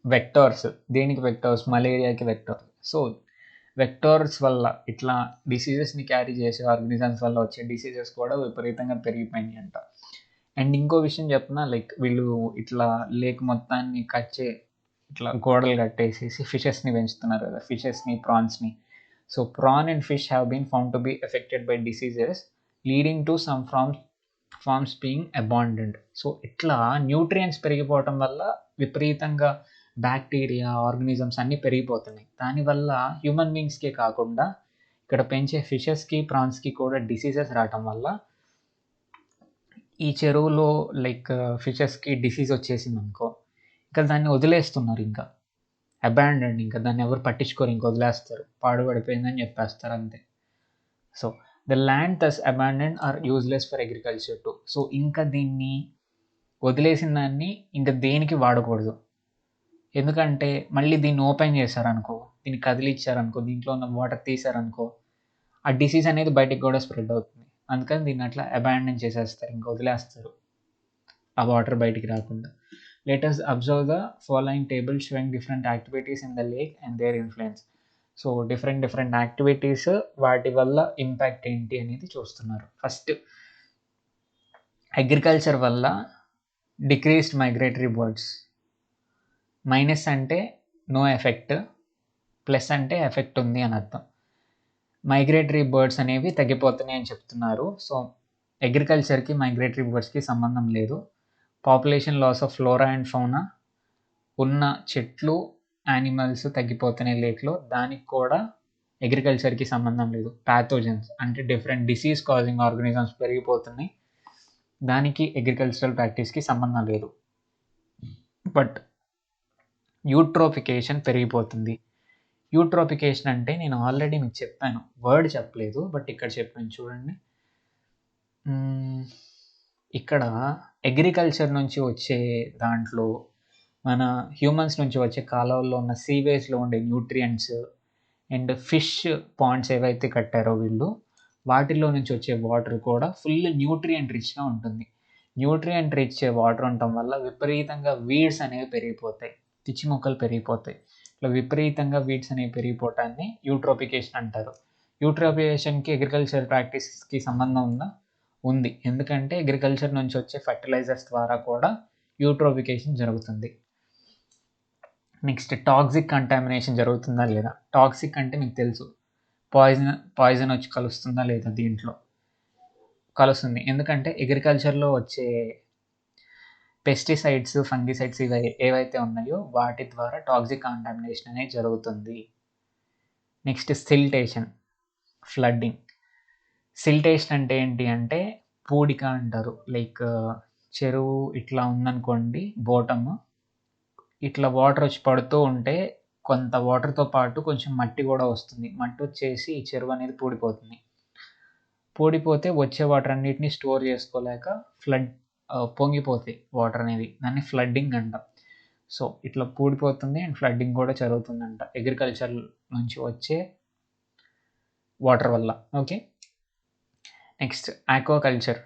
వెక్టార్స్. దేనికి వెక్టార్స్? మలేరియాకి వెక్టార్. సో, వెక్టార్స్ వల్ల ఇట్లా డిసీజెస్‌ని క్యారీ చేసే ఆర్గానిజమ్స్ వల్ల వచ్చే డిసీజెస్ కూడా విపరీతంగా పెరిగిపోయినాయంట. అండ్ ఇంకో విషయం చెప్పనా, లైక్ వీళ్ళు ఇట్లా లేక్ మొత్తాన్ని ఇట్లా గోడలు కట్టేసేసి ఫిషెస్‌ని పెంచుతున్నారు కదా! ఫిషెస్‌ని, ప్రాన్స్‌ని. So, prawn and fish have been found to be affected by diseases leading to some farms being abandoned. So, ఇట్లా న్యూట్రియంట్స్ పెరిగిపోవటం వల్ల విపరీతంగా బ్యాక్టీరియా, ఆర్గానిజమ్స్ అన్నీ పెరిగిపోతున్నాయి. దానివల్ల హ్యూమన్ బీయింగ్స్‌కే కాకుండా ఇక్కడ పెంచే ఫిషెస్‌కి, ప్రాన్స్‌కి కూడా డిసీజెస్ రావటం వల్ల ఈ చెరువులో లైక్ ఫిషెస్‌కి డిసీజ్ వచ్చేసిందనుకో, ఇంకా దాన్ని వదిలేస్తున్నారు ఇంకా. అబాండన్డ్, ఇంకా దాన్ని ఎవరు పట్టించుకోరు, ఇంక వదిలేస్తారు. పాడుపడిపోయిందని చెప్పేస్తారు అంతే. So, the land thus abandoned or useless for agriculture too. సో, ఇంకా దీన్ని వదిలేసిన దాన్ని ఇంక దేనికి వాడకూడదు. ఎందుకంటే మళ్ళీ దీన్ని ఓపెన్ చేశారనుకో, దీన్ని కదిలిచ్చారనుకో, దీంట్లో ఉన్న వాటర్ తీశారనుకో, ఆ డిసీజ్ అనేది బయటికి కూడా స్ప్రెడ్ అవుతుంది. అందుకని దీన్ని అట్లా అబాండన్ చేసేస్తారు, ఇంక వదిలేస్తారు ఆ వాటర్ బయటికి రాకుండా. Let us observe the following table showing different activities in the lake and their influence. So, different activities, వాటి వల్ల ఇంపాక్ట్ ఏంటి అనేది చూస్తున్నారు. ఫస్ట్, అగ్రికల్చర్ వల్ల డిక్రీస్డ్ మైగ్రేటరీ బర్డ్స్. మైనస్ అంటే నో ఎఫెక్ట్, ప్లస్ అంటే ఎఫెక్ట్ ఉంది అని అర్థం. మైగ్రేటరీ బర్డ్స్ అనేవి తగ్గిపోతున్నాయి అని చెప్తున్నారు. సో, అగ్రికల్చర్‌కి, మైగ్రేటరీ బర్డ్స్‌కి సంబంధం లేదు. Population loss of flora and fauna, ఉన్న చెట్లు, యానిమల్స్ తగ్గిపోతున్నాయి లేక్‌లో. దానికి కూడా అగ్రికల్చర్‌కి సంబంధం లేదు. పాథోజన్స్ అంటే డిఫరెంట్ డిసీజ్ కాజింగ్ ఆర్గానిజమ్స్ పెరిగిపోతున్నాయి. దానికి అగ్రికల్చరల్ ప్రాక్టీస్‌కి సంబంధం లేదు. బట్ యూట్రోఫికేషన్ పెరిగిపోతుంది. యూట్రోఫికేషన్ అంటే నేను ఆల్రెడీ మీకు చెప్పాను. వర్డ్ చెప్పలేదు, బట్ ఇక్కడ చెప్పాను చూడండి. ఇక్కడ అగ్రికల్చర్ నుంచి వచ్చే దాంట్లో మన హ్యూమన్స్ నుంచి వచ్చే కాలువల్లో ఉన్న సీవేజ్‌లో ఉండే న్యూట్రియంట్స్ అండ్ ఫిష్ పాండ్స్ ఏవైతే కట్టారో వీళ్ళు, వాటిలో నుంచి వచ్చే వాటర్ కూడా ఫుల్ న్యూట్రియంట్ రిచ్‌గా ఉంటుంది. న్యూట్రియంట్ రిచ్ వాటర్ ఉండటం వల్ల విపరీతంగా వీడ్స్ అనేవి పెరిగిపోతాయి. పిచ్చి మొక్కలు పెరిగిపోతాయి. ఇట్లా విపరీతంగా వీడ్స్ అనేవి పెరిగిపోవటాన్ని యూట్రోఫికేషన్ అంటారు. యూట్రోఫికేషన్‌కి అగ్రికల్చర్ ప్రాక్టీస్‌కి సంబంధం ఉందా? ఉంది. ఎందుకంటే అగ్రికల్చర్ నుంచి వచ్చే ఫెర్టిలైజర్స్ ద్వారా కూడా యూట్రోఫికేషన్ జరుగుతుంది. నెక్స్ట్, టాక్సిక్ కంటామినేషన్ జరుగుతుందా లేదా? టాక్సిక్ అంటే మీకు తెలుసు, పాయిజన్ వచ్చి కలుస్తుందా లేదా దీంట్లో? కలుస్తుంది. ఎందుకంటే అగ్రికల్చర్‌లో వచ్చే పెస్టిసైడ్స్, ఫంగిసైడ్స్ ఏవైతే ఉన్నాయో వాటి ద్వారా టాక్సిక్ కంటామినేషన్ అనేది జరుగుతుంది. Next, siltation, flooding. సిల్టేషన్ అంటే ఏంటి అంటే పూడిక అంటారు. లైక్ చెరువు ఇట్లా ఉందనుకోండి, బాటమ్ ఇట్లా వాటర్ వచ్చి పడుతూ ఉంటే కొంత వాటర్‌తో పాటు కొంచెం మట్టి కూడా వస్తుంది. మట్టి వచ్చేసి ఈ చెరువు అనేది పూడిపోతుంది. పూడిపోతే వచ్చే వాటర్ అన్నిటిని స్టోర్ చేసుకోలేక పొంగిపోతాయి వాటర్ అనేది. దాన్ని ఫ్లడ్డింగ్ అంటాం. సో, ఇట్లా పూడిపోతుంది అండ్ ఫ్లడ్డింగ్ కూడా జరుగుతుందంట అగ్రికల్చర్ నుంచి వచ్చే వాటర్ వల్ల. Okay. Next, aquaculture.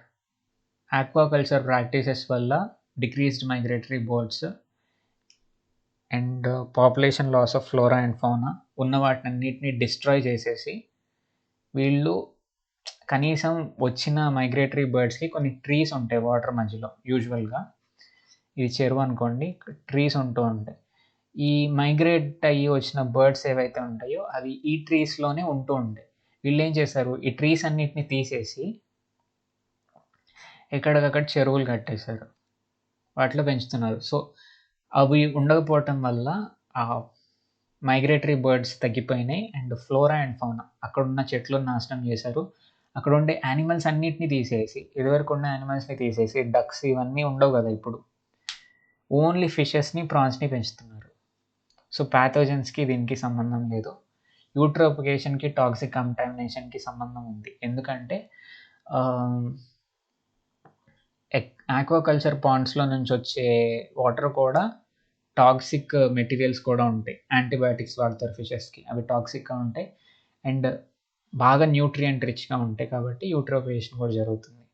Aquaculture practices వల్ల decreased migratory birds and population loss of flora and fauna, ఉన్న వాటినన్నిటిని డిస్ట్రాయ్ చేసేసి వీళ్ళు కనీసం వచ్చిన మైగ్రేటరీ బర్డ్స్‌కి కొన్ని ట్రీస్ ఉంటాయి వాటర్ మధ్యలో యూజువల్‌గా. ఇది చెరువు అనుకోండి, ట్రీస్ ఉంటూ ఉంటాయి. ఈ మైగ్రేట్ అయ్యి వచ్చిన బర్డ్స్ ఏవైతే ఉంటాయో అవి ఈ ట్రీస్‌లోనే ఉంటూ ఉంటాయి. వీళ్ళేం చేశారు, ఈ ట్రీస్ అన్నిటిని తీసేసి ఎక్కడికక్కడ చెరువులు కట్టేశారు. వాటిలో పెంచుతున్నారు. సో, అవి ఉండకపోవటం వల్ల మైగ్రేటరీ బర్డ్స్ తగ్గిపోయినాయి అండ్ ఫ్లోరా అండ్ ఫౌనా, అక్కడున్న చెట్లను నాశనం చేశారు. అక్కడుండే యానిమల్స్ అన్నిటిని తీసేసి, ఇదివరకు ఉన్న యానిమల్స్‌ని తీసేసి, డక్స్ ఇవన్నీ ఉండవు కదా ఇప్పుడు. ఓన్లీ ఫిషెస్ని, ప్రాన్స్ని పెంచుతున్నారు. సో ప్యాథోజన్స్కి దీనికి సంబంధం లేదు. యూట్రోఫికేషన్కి, టాక్సిక్ కంటామినేషన్కి సంబంధం ఉంది. ఎందుకంటే ఆక్వాకల్చర్ పాండ్స్లో నుంచి వచ్చే వాటర్ కూడా టాక్సిక్ మెటీరియల్స్ కూడా ఉంటాయి. యాంటీబయాటిక్స్ వాడతారు ఫిషెస్కి, అవి టాక్సిక్గా ఉంటాయి అండ్ బాగా న్యూట్రియంట్ రిచ్గా ఉంటాయి. కాబట్టి యూట్రోఫికేషన్ కూడా జరుగుతుంది.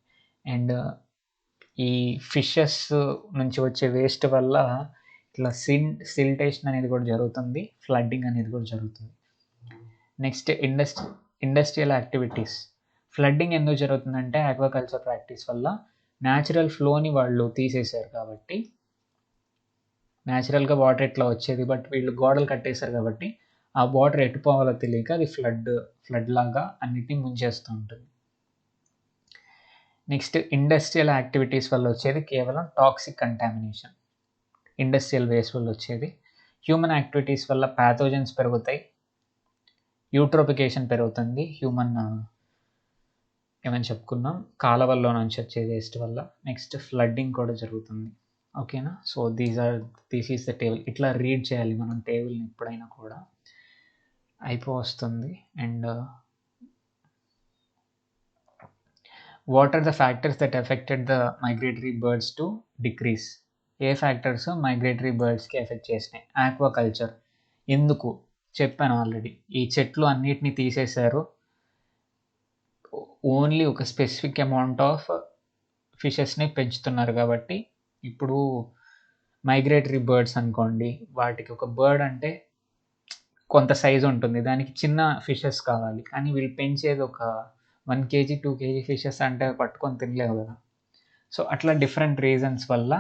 అండ్ ఈ ఫిషెస్ నుంచి వచ్చే వేస్ట్ వల్ల ఇట్లా సిల్టేషన్ అనేది కూడా జరుగుతుంది, ఫ్లడ్డింగ్ అనేది కూడా జరుగుతుంది. Next industrial activities. ఫ్లడ్డింగ్ ఎందుకు జరుగుతుందంటే ఆక్వాకల్చర్ ప్రాక్టీస్ వల్ల న్యాచురల్ ఫ్లోని వాళ్ళు తీసేశారు. కాబట్టి న్యాచురల్గా వాటర్ ఎట్లా వచ్చేది, బట్ వీళ్ళు గోడలు కట్టేశారు కాబట్టి ఆ వాటర్ ఎటుపోవాలో తెలియక అది ఫ్లడ్ లాగా అన్నిటిని ముంచేస్తూ ఉంటుంది. నెక్స్ట్ ఇండస్ట్రియల్ యాక్టివిటీస్ వల్ల వచ్చేది కేవలం టాక్సిక్ కంటామినేషన్, ఇండస్ట్రియల్ వేస్ట్ వల్ల వచ్చేది. హ్యూమన్ యాక్టివిటీస్ వల్ల ప్యాథోజన్స్ పెరుగుతాయి, యూట్రోఫికేషన్ పెరుగుతుంది, హ్యూమన్ ఏమని చెప్పుకున్నాం, కాలవల్లో నుంచి వచ్చే వేస్ట్ వల్ల. నెక్స్ట్ ఫ్లడ్డింగ్ కూడా జరుగుతుంది. ఓకేనా? So this is the table. ఇట్లా రీడ్ చేయాలి మనం టేబుల్ని ఎప్పుడైనా కూడా, అయిపోతుంది. And what are the factors that affected the migratory birds to decrease? ఏ ఫ్యాక్టర్స్ మైగ్రేటరీ బర్డ్స్కి ఎఫెక్ట్ చేసినాయి? ఆక్వాకల్చర్. ఎందుకు చెప్పాను ఆల్రెడీ, ఈ చెట్లు అన్నిటినీ తీసేశారు, ఓన్లీ ఒక స్పెసిఫిక్ అమౌంట్ ఆఫ్ ఫిషెస్ని పెంచుతున్నారు. కాబట్టి ఇప్పుడు మైగ్రేటరీ బర్డ్స్ అనుకోండి, వాటికి ఒక బర్డ్ అంటే కొంత సైజు ఉంటుంది, దానికి చిన్న ఫిషెస్ కావాలి, కానీ వీళ్ళు పెంచేది ఒక 1 kg 2 kg ఫిషెస్ అంటే పట్టుకొని తినలేవు కదా. సో అట్లా డిఫరెంట్ రీజన్స్ వల్ల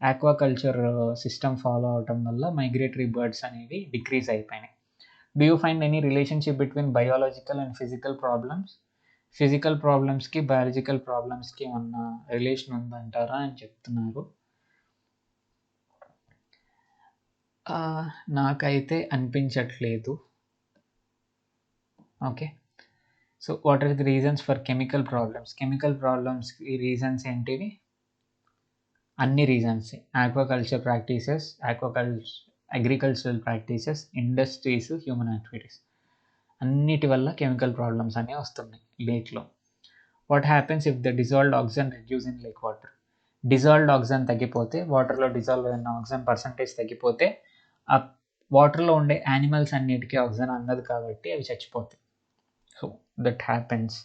ఆక్వాకల్చర్ సిస్టమ్ ఫాలో అవటం వల్ల మైగ్రేటరీ బర్డ్స్ అనేవి డిక్రీజ్ అయిపోయినాయి. Do you find any relationship between biological and physical problems? Physical ప్రాబ్లమ్స్కి బయాలజికల్ ప్రాబ్లమ్స్కి ఏమన్నా రిలేషన్ ఉందంటారా అని చెప్తున్నారు. నాకైతే అనిపించట్లేదు. Okay, so what are the reasons for chemical problems? Chemical ప్రాబ్లమ్స్కి రీజన్స్ ఏంటివి? అన్ని reasons, aquaculture practices, agricultural practices, industries, human activities, అన్నిటి వల్ల కెమికల్ ప్రాబ్లమ్స్ అనేవి వస్తున్నాయి లేక్లో. What happens if the dissolved oxygen reduce in lake water? Dissolved oxygen తగ్గిపోతే, వాటర్లో డిజాల్వ్ అయిన ఆక్సిజన్ పర్సంటేజ్ తగ్గిపోతే, ఆ వాటర్లో ఉండే యానిమల్స్ అన్నిటికీ ఆక్సిజన్ అందదు కాబట్టి అవి చచ్చిపోతాయి. So that happens.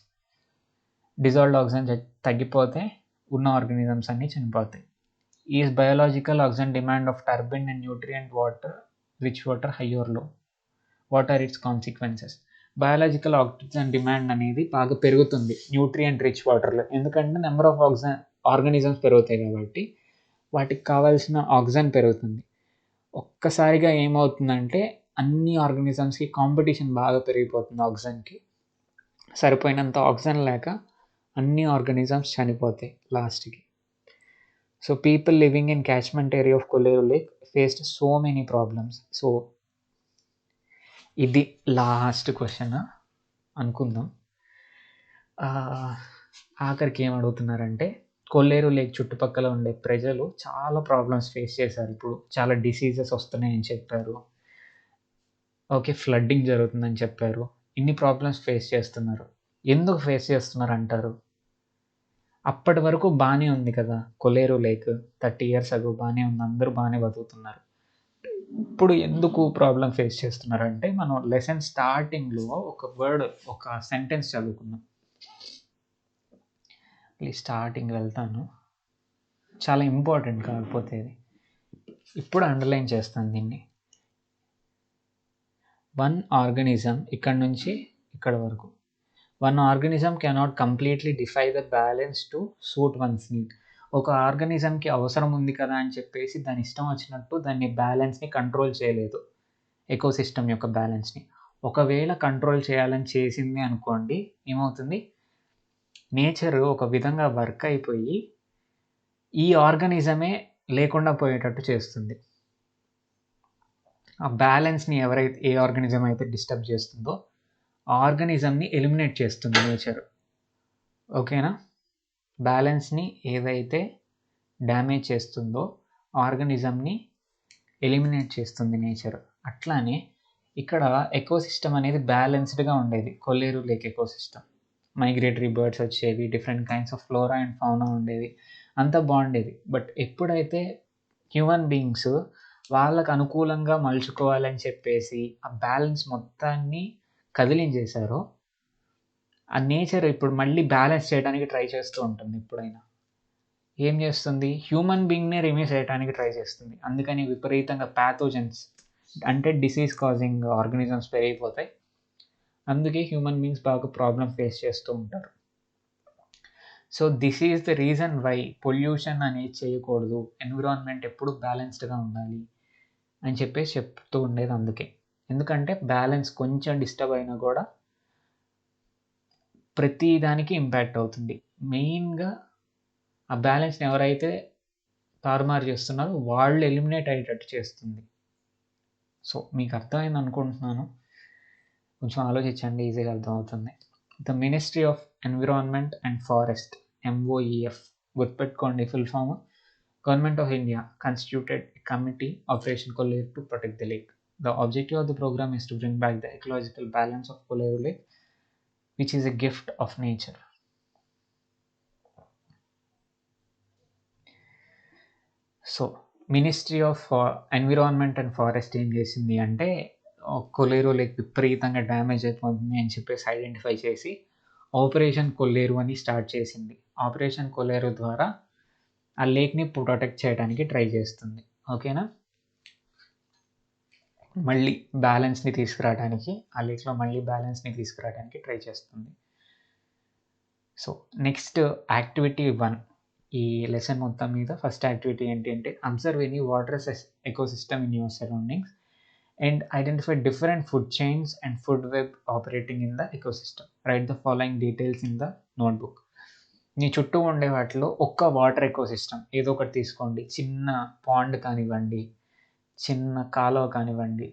Dissolved oxygen తగ్గిపోతే ఉన్న ఆర్గానిజమ్స్ అన్నీ చనిపోతాయి. Is biological oxygen demand of turbine and nutrient water rich water high or low? What are its consequences? Biological oxygen demand అనేది బాగా పెరుగుతుంది న్యూట్రియంట్ రిచ్ వాటర్లో, ఎందుకంటే నెంబర్ ఆఫ్ ఆర్గానిజమ్స్ పెరుగుతాయి కాబట్టి వాటికి కావాల్సిన ఆక్సిజన్ పెరుగుతుంది. ఒక్కసారిగా ఏమవుతుందంటే అన్ని ఆర్గానిజమ్స్కి కాంపిటీషన్ బాగా పెరిగిపోతుంది, ఆక్సిజన్కి సరిపోయినంత ఆక్సిజన్ లేక అన్ని ఆర్గానిజమ్స్ చనిపోతాయి లాస్ట్కి. So people living in catchment area of Kolleru lake faced so many problems. So ఇది లాస్ట్ క్వశ్చన్ అనుకుందాం. ఆఖరికి ఏం అడుగుతున్నారంటే, కొల్లేరు లేక్ చుట్టుపక్కల ఉండే ప్రజలు చాలా ప్రాబ్లమ్స్ ఫేస్ చేశారు. ఇప్పుడు చాలా డిసీజెస్ వస్తున్నాయని చెప్పారు. ఓకే, ఫ్లడ్డింగ్ జరుగుతుందని చెప్పారు. ఇన్ని ప్రాబ్లమ్స్ ఫేస్ చేస్తున్నారు. ఎందుకు ఫేస్ చేస్తున్నారు అంటారు? అప్పటి వరకు బాగానే ఉంది కదా కొల్లేరు లేక్, 30 years ago బాగానే ఉంది, అందరూ బాగానే బతుకుతున్నారు. ఇప్పుడు ఎందుకు ప్రాబ్లం ఫేస్ చేస్తున్నారంటే, మనం లెసన్ స్టార్టింగ్లో ఒక సెంటెన్స్ చదువుకున్నాం. ప్లీజ్ స్టార్టింగ్ వెళ్తాను, చాలా ఇంపార్టెంట్ కాకపోతే ఇది. ఇప్పుడు అండర్లైన్ చేస్తాను దీన్ని. వన్ ఆర్గానిజం, ఇక్కడ నుంచి ఇక్కడ వరకు, one organism cannot completely defy the balance to suit once need. ఒక ఆర్గానిజంకి అవసరం ఉంది కదా అని చెప్పేసి దాని ఇష్టం వచ్చినట్టు దాన్ని బ్యాలెన్స్ని కంట్రోల్ చేయలేదు, ఎకోసిస్టమ్ యొక్క బ్యాలెన్స్ని. ఒకవేళ కంట్రోల్ చేయాలని చేసింది అనుకోండి, ఏమవుతుంది, నేచర్ ఒక విధంగా వర్క్ అయిపోయి ఈ ఆర్గానిజమే లేకుండా పోయేటట్టు చేస్తుంది. ఆ బ్యాలెన్స్ని ఏ ఆర్గానిజం అయితే డిస్టర్బ్ చేస్తుందో ఆ ఆర్గానిజంని ఎలిమినేట్ చేస్తుంది నేచర్. ఓకేనా? బ్యాలెన్స్ని ఏదైతే డ్యామేజ్ చేస్తుందో ఆర్గానిజంని ఎలిమినేట్ చేస్తుంది నేచర్. అట్లానే ఇక్కడ ఎకోసిస్టమ్ అనేది బ్యాలెన్స్డ్గా ఉండేది. కొల్లేరు లేక్ ఎకోసిస్టమ్, మైగ్రేటరీ బర్డ్స్ వచ్చేవి, different kinds of flora and fauna ఉండేది, అంతా బాగుండేది. బట్ ఎప్పుడైతే హ్యూమన్ బీయింగ్స్ వాళ్ళకు అనుకూలంగా మలుచుకోవాలని చెప్పేసి ఆ బ్యాలెన్స్ మొత్తాన్ని కదిలించేశారో, ఆ నేచర్ ఇప్పుడు మళ్ళీ బ్యాలెన్స్ చేయడానికి ట్రై చేస్తూ ఉంటుంది. ఎప్పుడైనా ఏం చేస్తుంది, హ్యూమన్ బీయింగ్నే రిమూవ్ చేయడానికి ట్రై చేస్తుంది. అందుకని విపరీతంగా ప్యాథోజన్స్ అంటే డిసీజ్ కాజింగ్ ఆర్గానిజమ్స్ పెరిగిపోతాయి. అందుకే హ్యూమన్ బీయింగ్స్ బాగా ప్రాబ్లం ఫేస్ చేస్తూ ఉంటారు. So this is the reason why pollution అనేది చేయకూడదు, ఎన్విరాన్మెంట్ ఎప్పుడు బ్యాలెన్స్డ్గా ఉండాలి అని చెప్పేసి చెప్తూ ఉండేది. అందుకే, ఎందుకంటే బ్యాలెన్స్ కొంచెం డిస్టర్బ్ అయినా కూడా ప్రతి దానికి ఇంపాక్ట్ అవుతుంది. మెయిన్గా ఆ బ్యాలెన్స్ని ఎవరైతే తారుమారు చేస్తున్నారో వాళ్ళు ఎలిమినేట్ అయ్యేటట్టు చేస్తుంది. సో మీకు అర్థమైంది అనుకుంటున్నాను, కొంచెం ఆలోచించండి, ఈజీగా అర్థమవుతుంది. The ministry of environment and forest, MOEF, గుర్తుపెట్టుకోండి full form. Government of India constituted committee operation Kolleru to protect the lake. The objective of the program is to bring back the ecological balance of Kolleru Lake, which is a gift of nature. So ministry of environment and forest ఏం చేసింది అంటే, కొల్లేరు lake విపరీతంగా damage అయిపోతుంది అని చెప్పేసి identify చేసి operation కొల్లేరు అని start చేసింది. ఆపరేషన్ కొల్లేరు ద్వారా ఆ లేక్ని ప్రొటెక్ట్ చేయడానికి ట్రై చేస్తుంది. ఓకేనా, మళ్ళీ బ్యాలెన్స్ని తీసుకురావడానికి, ఆ లేక్లో మళ్ళీ బ్యాలెన్స్ని తీసుకురావడానికి ట్రై చేస్తుంది. సో నెక్స్ట్ యాక్టివిటీ 1 ఈ లెసన్ మొత్తం మీద ఫస్ట్ యాక్టివిటీ ఏంటి అంటే, observe any water ecosystem in your surroundings and identify different food chains and food web operating in the ecosystem. Write the following details in the notebook. మీ చుట్టూ ఉండే వాటిలో ఒక్క వాటర్ ఎకోసిస్టమ్ ఏదో ఒకటి తీసుకోండి. చిన్న పాండ్ కానివ్వండి, చిన్న కాలువ కానివ్వండి,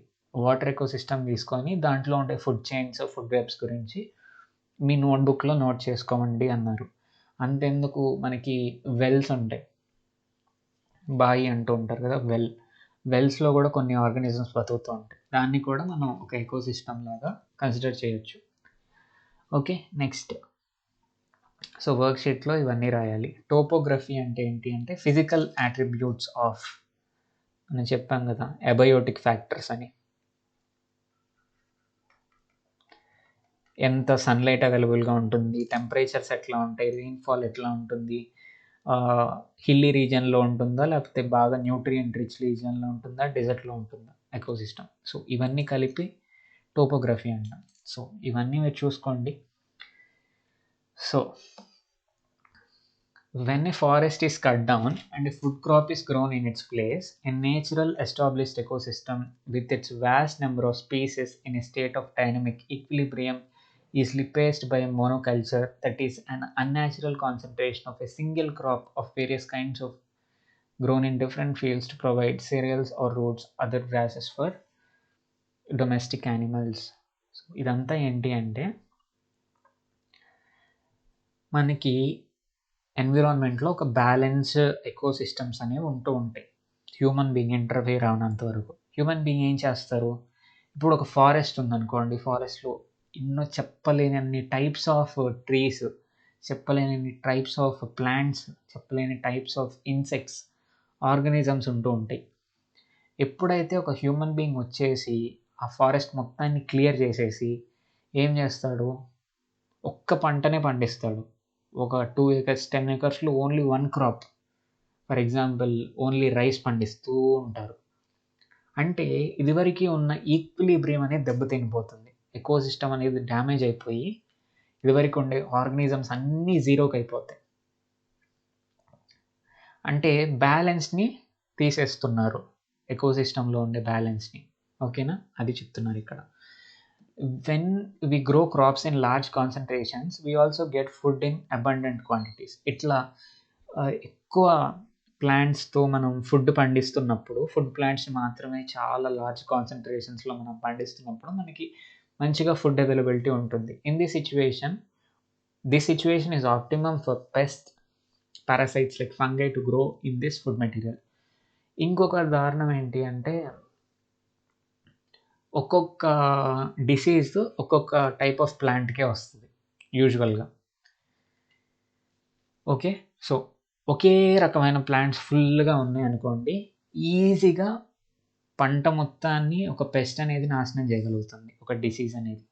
వాటర్ ఎకోసిస్టమ్ తీసుకొని దాంట్లో ఉండే ఫుడ్ చైన్స్, ఫుడ్ వెబ్స్ గురించి మీ నోట్బుక్లో నోట్ చేసుకోమండి అన్నారు. అంతెందుకు, మనకి వెల్స్ ఉంటాయి, బాయి అంటూ ఉంటారు కదా, వెల్స్లో కూడా కొన్ని ఆర్గానిజమ్స్ బతుకుతూ ఉంటాయి. దాన్ని కూడా మనం ఒక ఎకోసిస్టమ్ లాగా కన్సిడర్ చేయొచ్చు. Okay, next. సో వర్క్షీట్లో ఇవన్నీ రాయాలి. టోపోగ్రఫీ అంటే ఏంటి అంటే, ఫిజికల్ అట్రిబ్యూట్స్ ఆఫ్, మనం చెప్పాం కదా అబయోటిక్ ఫ్యాక్టర్స్ అని. ఎంత సన్లైట్ అవైలబుల్గా ఉంటుంది, టెంపరేచర్స్ ఎట్లా ఉంటాయి, రెయిన్ఫాల్ ఎట్లా ఉంటుంది, హిల్లీ రీజియన్లో ఉంటుందా లేకపోతే బాగా న్యూట్రియంట్ రిచ్ రీజియన్లో ఉంటుందా, డెజర్ట్లో ఉంటుందా ఎకోసిస్టమ్. సో ఇవన్నీ కలిపి టోపోగ్రఫీ అంటాం. సో ఇవన్నీ మీరు చూసుకోండి. So when a forest is cut down and a food crop is grown in its place, a natural established ecosystem with its vast number of species in a state of dynamic equilibrium is replaced by a monoculture, that is an unnatural concentration of a single crop of various kinds of grown in different fields to provide cereals or roots, other grasses for domestic animals. So ఇదంతా ఏంటి అంటే, మనకి ఎన్విరాన్మెంట్లో ఒక balance ecosystems అనేవి ఉంటూ ఉంటాయి, human being interfere అవనంత వరకు. Human being ఏం చేస్తారు, ఇప్పుడు ఒక ఫారెస్ట్ ఉందనుకోండి, ఫారెస్ట్లో ఎన్నో చెప్పలేని టైప్స్ ఆఫ్ ట్రీస్, చెప్పలేని టైప్స్ ఆఫ్ ప్లాంట్స్, చెప్పలేని టైప్స్ ఆఫ్ ఇన్సెక్ట్స్, ఆర్గానిజమ్స్ ఉంటూ ఉంటాయి. ఎప్పుడైతే ఒక హ్యూమన్ బీయింగ్ వచ్చేసి ఆ ఫారెస్ట్ మొత్తాన్ని క్లియర్ చేసేసి ఏం చేస్తాడు, ఒక్క పంటనే పండిస్తాడు. ఒక 2 acres 10 acresలో only 1 crop, for example only rice పండిస్తూ ఉంటారు. అంటే ఇదివరకు ఉన్న ఈక్విలిబ్రియం అనేది దెబ్బతినిపోతుంది, ఎకోసిస్టమ్ అనేది డ్యామేజ్ అయిపోయి ఇదివరకు ఉండే ఆర్గానిజమ్స్ అన్నీ జీరోకి అయిపోతాయి. అంటే బ్యాలెన్స్ని తీసేస్తున్నారు, ఎకోసిస్టంలో ఉండే బ్యాలెన్స్ని. ఓకేనా, అది చెప్తున్నారు ఇక్కడ. when we grow crops in large concentrations, we also get food in abundant quantities. ఇట్లా ఎక్కువ ప్లాంట్స్తో మనం ఫుడ్ పండిస్తున్నప్పుడు, ఫుడ్ ప్లాంట్స్ మాత్రమే చాలా లార్జ్ కాన్సన్ట్రేషన్స్లో మనం పండిస్తున్నప్పుడు మనకి మంచిగా ఫుడ్ అవైలబిలిటీ ఉంటుంది. In this situation is optimum for pest parasites like fungi to grow in this food material. ఇంకొక దారుణం ఏంటి అంటే, ఒక్కొక్క డిసీజ్ ఒక్కొక్క టైప్ ఆఫ్ ప్లాంట్‌కే వస్తది యూజువల్‌గా. ఓకే. సో, ఒకే రకమైన ప్లాంట్స్ ఫుల్‌గా ఉన్నాయనుకోండి, ఈజీగా పంట మొత్తాన్ని ఒక పెస్ట్ అనేది నాశనం చేయగలుగుతుంది. ఒక డిసీజ్ అనేది.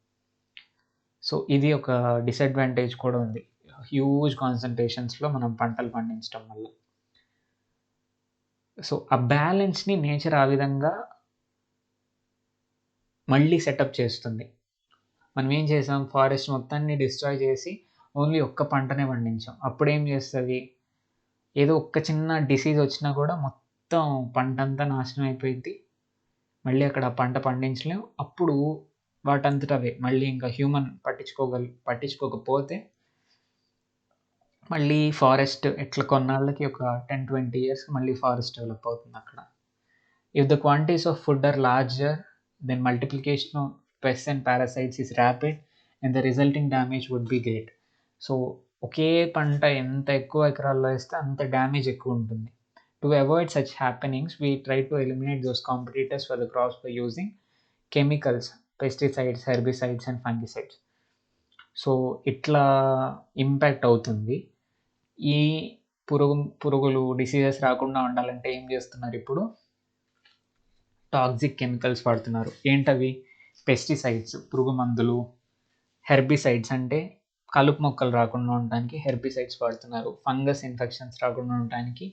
సో, ఇది ఒక డిసడ్వాంటేజ్ కూడా ఉంది. హ్యూజ్ కాన్సంట్రేషన్స్‌లో మనం పంటలు పండించడం వల్ల. సో, ఆ బ్యాలెన్స్‌ని నేచర్ ఆ విధంగా మళ్ళీ సెటప్ చేస్తుంది. మనం ఏం చేసాం, ఫారెస్ట్ మొత్తాన్ని డిస్ట్రాయ్ చేసి ఓన్లీ ఒక్క పంటనే పండించాం. అప్పుడేం చేస్తది, ఏదో ఒక్క చిన్న డిసీజ్ వచ్చినా కూడా మొత్తం పంటంతా నాశనం అయిపోయిద్ది. మళ్ళీ అక్కడ ఆ పంట పండించలేం. అప్పుడు వాటంతట అవే మళ్ళీ ఇంకా హ్యూమన్ పట్టించుకోకపోతే మళ్ళీ ఫారెస్ట్ ఎట్లా కొన్నాళ్ళకి ఒక 10, 20 ఇయర్స్ మళ్ళీ ఫారెస్ట్ డెవలప్ అవుతుందక్కడ. If the quantities of food are larger, then multiplication of pests and parasites is rapid and the resulting damage would be great. సో, ఒకే పంట ఎంత ఎక్కువ ఎకరాల్లో ఏస్తే అంత డ్యామేజ్ ఎక్కువుంటుంది. To avoid such happenings, we try to eliminate those competitors for the crops by using chemicals, pesticides, herbicides and fungicides. So, ఇట్లా ఇంపాక్ట్ అవుతుంది. ఈ పురుగులు డిసీజెస్ రాకుండా ఉండాలంటే ఏం చేస్తున్నారిప్పుడు? టాక్సిక్ కెమికల్స్ వాడుతున్నారు. ఏంటవి? పెస్టిసైడ్స్ పురుగు మందులు, హెర్బిసైడ్స్ అంటే కలుపు మొక్కలు రాకుండా ఉండటానికి హెర్బిసైడ్స్ వాడుతున్నారు. ఫంగస్ ఇన్ఫెక్షన్స్ రాకుండా ఉండటానికి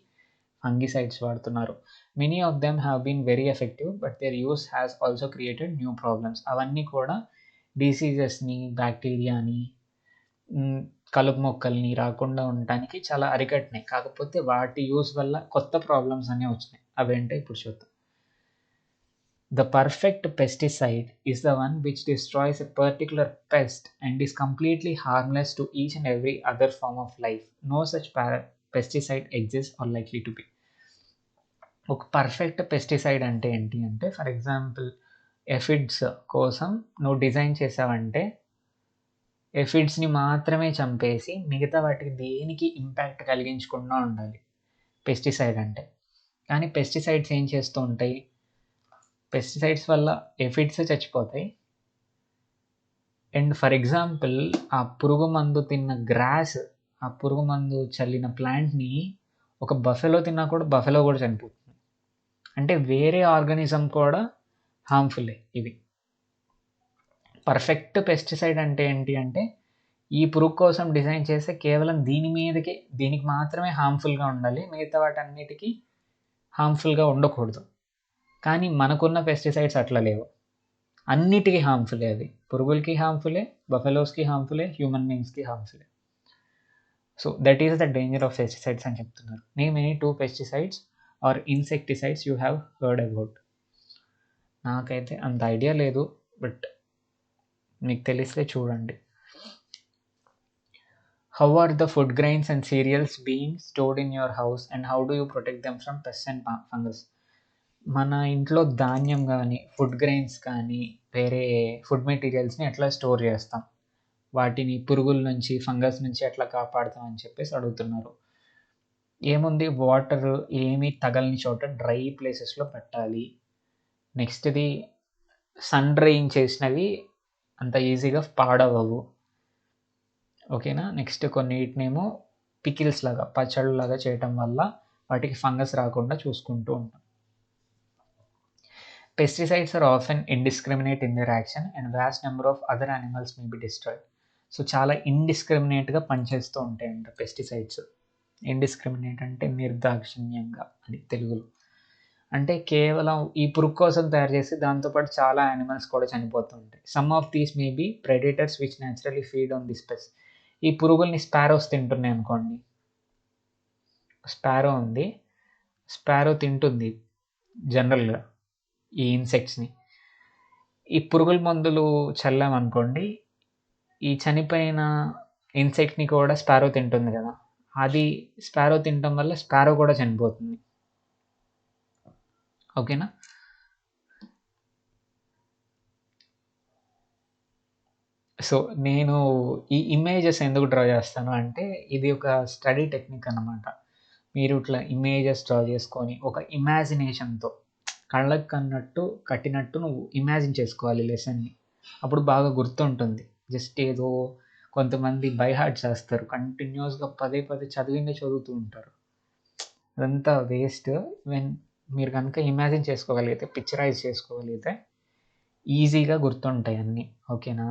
ఫంగిసైడ్స్ వాడుతున్నారు. Many of them have been very effective but their use has also created new problems. అవన్నీ కూడా డిసీజెస్‌ని, బ్యాక్టీరియాని, కలుపు మొక్కల్ని రాకుండా ఉండటానికి చాలా అరికట్టినాయి. కాకపోతే వాటి యూజ్ వల్ల కొత్త ప్రాబ్లమ్స్ అన్నీ వచ్చినాయి. అవేంటో ఇప్పుడు చూద్దాం. The perfect pesticide is the one which destroys a particular pest and is completely harmless to each and every other form of life. No such pesticide exists or likely to be. ఒక perfect pesticide అంటే ఏంటి అంటే, for example aphids కోసం నువ్వు design చేసావంటే, ఎఫిడ్స్‌ని మాత్రమే చంపేసి మిగతా వాటికి దేనికి ఇంపాక్ట్ కలిగించకుండా ఉండాలి పెస్టిసైడ్ అంటే. కానీ పెస్టిసైడ్స్ ఏం చేస్తూ ఉంటాయి, పెస్టిసైడ్స్ వల్ల ఎఫిడ్స్ చచ్చిపోతాయి. అండ్ ఫర్ ఎగ్జాంపుల్ ఆ పురుగు మందు తిన్న గ్రాస్, ఆ పురుగు మందు చల్లిన ప్లాంట్‌ని ఒక బఫెలో తిన్నా కూడా బఫెలో కూడా చనిపోతుంది. అంటే వేరే ఆర్గానిజం కూడా హార్మ్‌ఫుల్లే ఇవి. పర్ఫెక్ట్ పెస్టిసైడ్ అంటే ఏంటి అంటే, ఈ పురుగు కోసం డిజైన్ చేస్తే కేవలం దీనికి మాత్రమే హార్మ్‌ఫుల్‌గా ఉండాలి. మిగతా వాటన్నిటికి హార్మ్‌ఫుల్‌గా ఉండకూడదు. కానీ మనకున్న పెస్టిసైడ్స్ అట్లా లేవు. అన్నిటికి హార్మ్‌ఫుల్లే అవి. పురుగులకి హార్మ్‌ఫుల్లే, బఫెలోస్‌కి హార్మ్‌ఫుల్లే, హ్యూమన్ బీయింగ్స్‌కి హార్మ్‌ఫుల్లే. So, that is the danger of pesticides అని చెప్తున్నారు. Name any 2 pesticides or insecticides you have heard about. నాకైతే అంత ఐడియా లేదు. బట్ మీకు తెలిస్తే చూడండి. How are the food grains and cereals being stored in your house and how do you protect them from pests and fungus? మన ఇంట్లో ధాన్యం గానీ, ఫుడ్ గ్రెయిన్స్ కానీ, వేరే ఫుడ్ మెటీరియల్స్‌ని ఎట్లా స్టోర్ చేస్తాం? వాటిని పురుగుల నుంచి, ఫంగస్ నుంచి ఎట్లా కాపాడుతాం అని చెప్పేసి అడుగుతున్నారు. ఏముంది, వాటర్ ఏమీ తగలని చోట డ్రై ప్లేసెస్‌లో పెట్టాలి. నెక్స్ట్‌ది సన్ డ్రైయింగ్ చేసినవి అంత ఈజీగా పాడవవు. ఓకేనా. నెక్స్ట్ కొన్నిటినేమో పికిల్స్ లాగా, పచ్చళ్ళలాగా చేయటం వల్ల వాటికి ఫంగస్ రాకుండా చూసుకుంటూ ఉంటాం. Pesticides are often indiscriminate in their action and vast number of other animals may be destroyed. So, చాలా ఇండిస్క్రిమినేట్‌గా పనిచేస్తూ ఉంటాయంట పెస్టిసైడ్స్. ఇండిస్క్రిమినేట్ అంటే నిర్దాక్షిణ్యంగా అని తెలుగులో. అంటే కేవలం ఈ పురుగు కోసం తయారు చేసి దాంతో పాటు చాలా యానిమల్స్ కూడా చనిపోతూ ఉంటాయి. Some of these may be predators which naturally feed on this pest. ఈ పురుగుల్ని స్పారోస్ తింటున్నాయి అనుకోండి. స్పారో ఉంది. స్పారో తింటుంది జనరల్‌గా ఈ ఇన్సెక్ట్స్‌ని. ఈ పురుగుల మందులు చల్లామనుకోండి, ఈ చనిపోయిన ఇన్సెక్ట్‌ని కూడా స్పారో తింటుంది కదా! అది స్పారో తినటం వల్ల స్పారో కూడా చనిపోతుంది. ఓకేనా? సో, నేను ఈ ఇమేజెస్ ఎందుకు డ్రా చేస్తాను అంటే, ఇది ఒక స్టడీ టెక్నిక్ అన్నమాట. మీరు ఇట్లా ఇమేజెస్ డ్రా చేసుకొని ఒక ఇమాజినేషన్తో కళ్ళకు కట్టినట్టు నువ్వు ఇమాజిన్ చేసుకోవాలి లెసన్ని. అప్పుడు బాగా గుర్తుంటుంది. జస్ట్ ఏదో కొంతమంది బై హార్ట్ చేస్తారు, కంటిన్యూస్గా పదే పదే చదివిందే చదువుతూ ఉంటారు. అదంతా వేస్ట్. మీరు కనుక ఇమాజిన్ చేసుకోగలిగితే, పిక్చరైజ్ చేసుకోగలిగితే ఈజీగా గుర్తుంటాయి అన్నీ. ఓకేనా?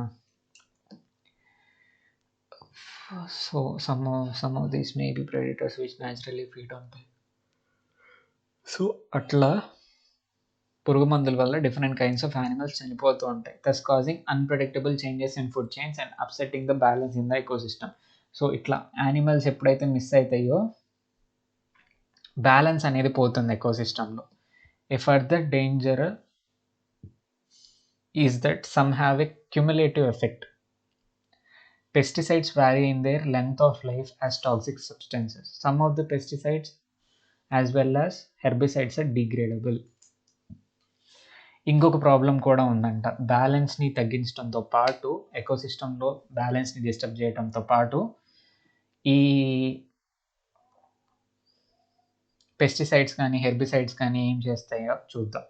So some of these may be predators which naturally feed on them. So అట్లా పురుగు మందుల వల్ల డిఫరెంట్ కైండ్స్ ఆఫ్ యానిమల్స్ చనిపోతూ ఉంటాయి, thus causing unpredictable changes in food chains and upsetting the balance in the ecosystem. So ఇట్లా animals ఎప్పుడైతే miss అవుతాయో balance అనేది పోతుంది ఎకోసిస్టంలో. A further danger is that some have a cumulative effect. Pesticides vary in their length of life as toxic substances. Some of the pesticides as well as herbicides are degradable. ఇంకొక problem కూడా ఉందంట. బ్యాలెన్స్ని తగ్గించడంతో పాటు, ఎకోసిస్టంలో బ్యాలెన్స్ని disturb చేయడంతో పాటు, ఈ pesticides కానీ herbicides కానీ ఏం చేస్తాయో చూద్దాం.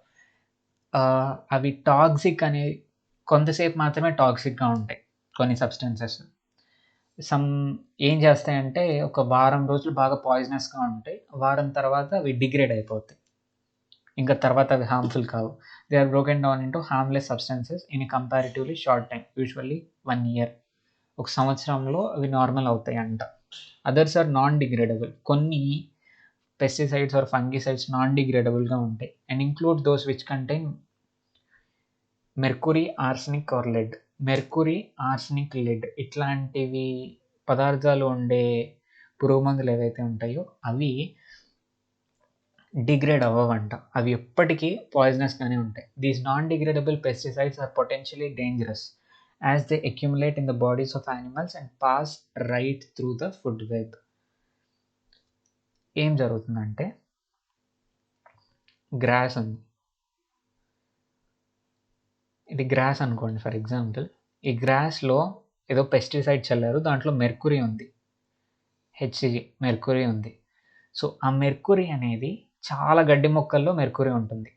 అవి టాక్సిక్ అనే కొంతసేపు మాత్రమే టాక్సిక్గా ఉంటాయి కొన్ని సబ్స్టెన్సెస్. ఏం చేస్తాయంటే ఒక వారం రోజులు బాగా పాయిజనస్గా ఉంటాయి, వారం తర్వాత అవి డిగ్రేడ్ అయిపోతాయి, ఇంకా తర్వాత అవి హార్మ్ఫుల్ కావు. They are broken down into harmless substances in a comparatively short time, usually 1 year. ఒక సంవత్సరంలో అవి నార్మల్ అవుతాయి అంట. Others are non degradable. కొన్ని పెస్టిసైడ్స్ ఆర్ ఫంగిసైడ్స్ నాన్ డిగ్రేడబుల్గా ఉంటాయి and include those which contain mercury, arsenic or lead. Mercury, arsenic, lead ఇట్లాంటివి పదార్థాలు ఉండే పురుగు మందులు ఏవైతే ఉంటాయో అవి డిగ్రేడ్ అవ్వవంట, అవి ఎప్పటికీ పాయిజనస్గానే ఉంటాయి. These non degradable pesticides are potentially dangerous as they accumulate in the bodies of animals and pass right through the food web. ఏం జరుగుతుందంటే, గ్రాస్ ఉంది, ఇది గ్రాస్ అనుకోండి ఫర్ ఎగ్జాంపుల్. ఈ గ్రాస్లో ఏదో పెస్టిసైడ్ చల్లారు, దాంట్లో మెర్కురీ ఉంది, హెచ్సిజి మెర్కురీ ఉంది. సో ఆ మెర్కురీ అనేది చాలా గడ్డి మొక్కల్లో మెర్కురీ ఉంటుంది.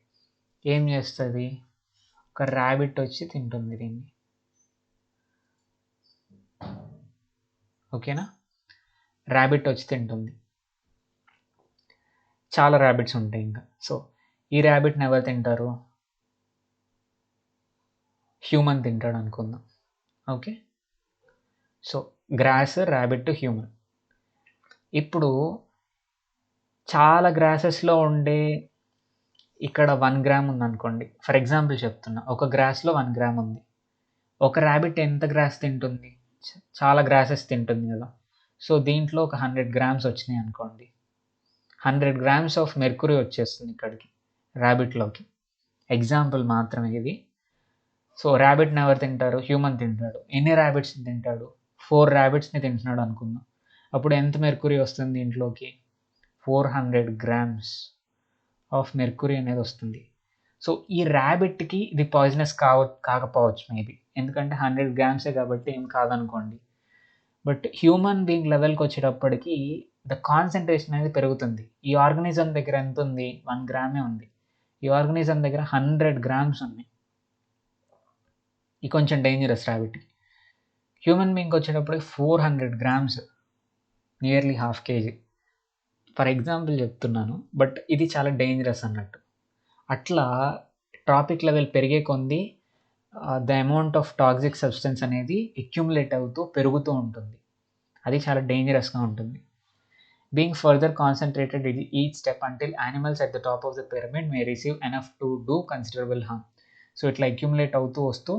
ఏం చేస్తుంది, ఒక ర్యాబిట్ వచ్చి తింటుంది దీన్ని. ఓకేనా? ర్యాబిట్ వచ్చి తింటుంది, చాలా ర్యాబిట్స్ ఉంటాయి ఇంకా. సో ఈ ర్యాబిట్ని ఎవరు తింటారు, హ్యూమన్ తింటాడు అనుకుందాం. Okay, so grass, rabbit, human. ఇప్పుడు చాలా గ్రాసెస్లో ఉండే, ఇక్కడ 1 gram ఉందనుకోండి ఫర్ ఎగ్జాంపుల్ చెప్తున్నా, ఒక గ్రాస్లో 1 gram ఉంది. ఒక ర్యాబిట్ ఎంత గ్రాస్ తింటుంది, చాలా గ్రాసెస్ తింటుంది కదా. సో దీంట్లో ఒక 100 grams వచ్చినాయి అనుకోండి, 100 grams ఆఫ్ మెర్కురీ వచ్చేస్తుంది ఇక్కడికి, ర్యాబిట్లోకి. ఎగ్జాంపుల్ మాత్రమే ఇది. సో ర్యాబిట్ని ఎవరు తింటారు, హ్యూమన్ తింటాడు. ఎన్ని ర్యాబిట్స్ని తింటాడు, 4 ర్యాబిట్స్ని తింటున్నాడు అనుకుందాం. అప్పుడు ఎంత మెర్కురీ వస్తుంది దీంట్లోకి, 400 grams ఆఫ్ మెర్కురీ అనేది వస్తుంది. సో ఈ ర్యాబిట్కి ఇది పాయిజనస్ కాకపోవచ్చు మేబీ, ఎందుకంటే 100 grams కాబట్టి ఏం కాదనుకోండి. బట్ హ్యూమన్ బీయింగ్ లెవెల్కి వచ్చేటప్పటికి ద కాన్సన్ట్రేషన్ అనేది పెరుగుతుంది. ఈ ఆర్గనిజం దగ్గర ఎంత ఉంది, 1 gram ఉంది. ఈ ఆర్గనిజం దగ్గర 100 grams ఉన్నాయి. ఇది కొంచెం డేంజరస్ ర్యాబిట్. హ్యూమన్ బీయింగ్కి వచ్చేటప్పటికి 400 grams, nearly 1/2 kg. For example చెప్తున్నాను, బట్ ఇది చాలా డేంజరస్ అన్నట్టు. అట్లా ట్రాపిక్ లెవెల్ పెరిగే కొంది the amount of toxic substance అనేది అక్యుములేట్ అవుతూ పెరుగుతూ ఉంటుంది. అది చాలా డేంజరస్గా ఉంటుంది. Being further concentrated in each step until animals at the top of the pyramid May receive enough to do considerable harm. So ఇట్లా అక్యుములేట్ అవుతూ వస్తూ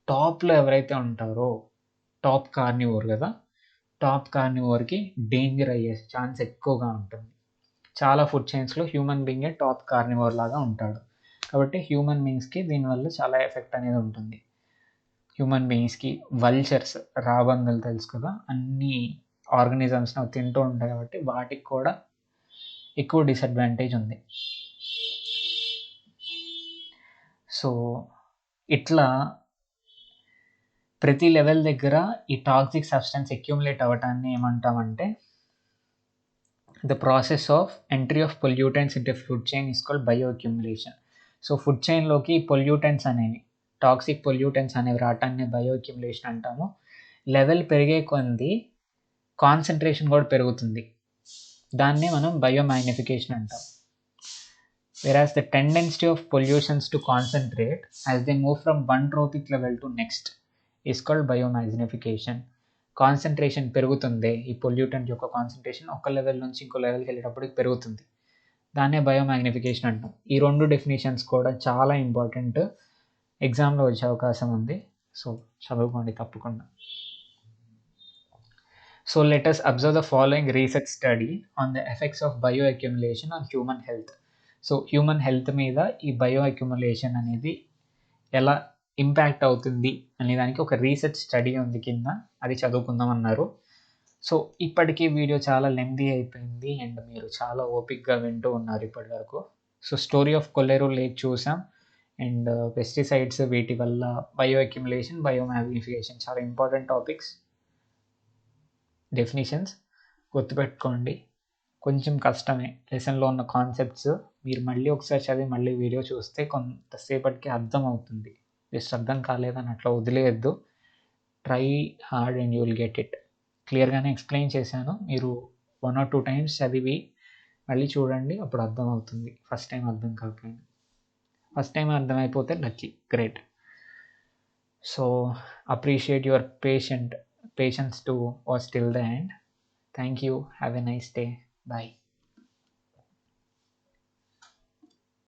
టాప్లో ఎవరైతే ఉంటారో, టాప్ కార్నివోర్ కదా, టాప్ కార్నివోర్కి డేంజర్ అయ్యే ఛాన్స్ ఎక్కువగా ఉంటుంది. చాలా ఫుడ్ చైన్స్లో హ్యూమన్ బీయింగే టాప్ కార్నివోర్ లాగా ఉంటాడు. కాబట్టి హ్యూమన్ బీయింగ్స్కి దీనివల్ల చాలా ఎఫెక్ట్ అనేది ఉంటుంది. హ్యూమన్ బీయింగ్స్కి వల్చర్స్, రాబందులు తెలుసు కదా, అన్ని ఆర్గనిజమ్స్ని అవి తింటూ ఉంటాయి కాబట్టి వాటికి కూడా ఎక్కువ డిసడ్వాంటేజ్ ఉంది. సో ఇట్లా ప్రతి లెవెల్ దగ్గర ఈ టాక్సిక్ సబ్స్టెన్స్ అక్యుములేట్ అవ్వటాన్ని ఏమంటామంటే The process of entry of pollutants into food chain is called bioaccumulation. సో ఫుడ్ చైన్లోకి పొల్యూటెంట్స్ అనేవి, టాక్సిక్ పొల్యూటెంట్స్ అనేవి రావటాన్ని బయోఅక్యుములేషన్ అంటాము. లెవెల్ పెరిగే కొద్దీ కాన్సంట్రేషన్ కూడా పెరుగుతుంది, దాన్నే మనం బయోమాగ్నిఫికేషన్ అంటాం. Whereas the tendency of pollutions to concentrate as they move from one trophic level to next is called biomagnification. Concentration పెరుగుతుంది, ఈ పొల్యూటెంట్ యొక్క కాన్సంట్రేషన్ ఒక లెవెల్ నుంచి ఇంకో లెవెల్కి వెళ్ళేటప్పటికి పెరుగుతుంది, దాన్నే బయోమాగ్నిఫికేషన్ అంటాం. ఈ రెండు డెఫినేషన్స్ కూడా చాలా ఇంపార్టెంట్, ఎగ్జామ్లో వచ్చే అవకాశం ఉంది, సో చదువుకోండి తప్పకుండా. So let us observe the following research study on the effects of bioaccumulation on human health. So human health మీద ఈ బయోఅక్యుములేషన్ అనేది ఎలా ఇంపాక్ట్ అవుతుంది అనే దానికి ఒక రీసెర్చ్ స్టడీ ఉంది కింద, అది చదువుకుందాం అన్నారు. సో ఇప్పటికీ వీడియో చాలా లెంతీ అయిపోయింది అండ్ మీరు చాలా ఓపిక్గా వింటూ ఉన్నారు ఇప్పటి వరకు. So story of Kolleru lake చూసాం అండ్ పెస్టిసైడ్స్, వీటి వల్ల బయోఅక్యుములేషన్, బయోమాగ్నిఫికేషన్ చాలా ఇంపార్టెంట్ టాపిక్స్. డెఫినిషన్స్ గుర్తుపెట్టుకోండి, కొంచెం కష్టమే లెసన్లో ఉన్న కాన్సెప్ట్స్, మీరు మళ్ళీ ఒకసారి చదివి మళ్ళీ వీడియో చూస్తే కొంతసేపటికి అర్థం అవుతుంది. జస్ట్ అర్థం కాలేదని అట్లా వదిలేయద్దు, try hard and you will get it. క్లియర్గానే ఎక్స్ప్లెయిన్ చేశాను, మీరు 1 or 2 times చదివి మళ్ళీ చూడండి, అప్పుడు అర్థం అవుతుంది. ఫస్ట్ టైం అర్థం కాకపోయింది, ఫస్ట్ టైం అర్థమైపోతే lucky, great. So appreciate your patience to watch till the end. Thank you, have a nice day, bye.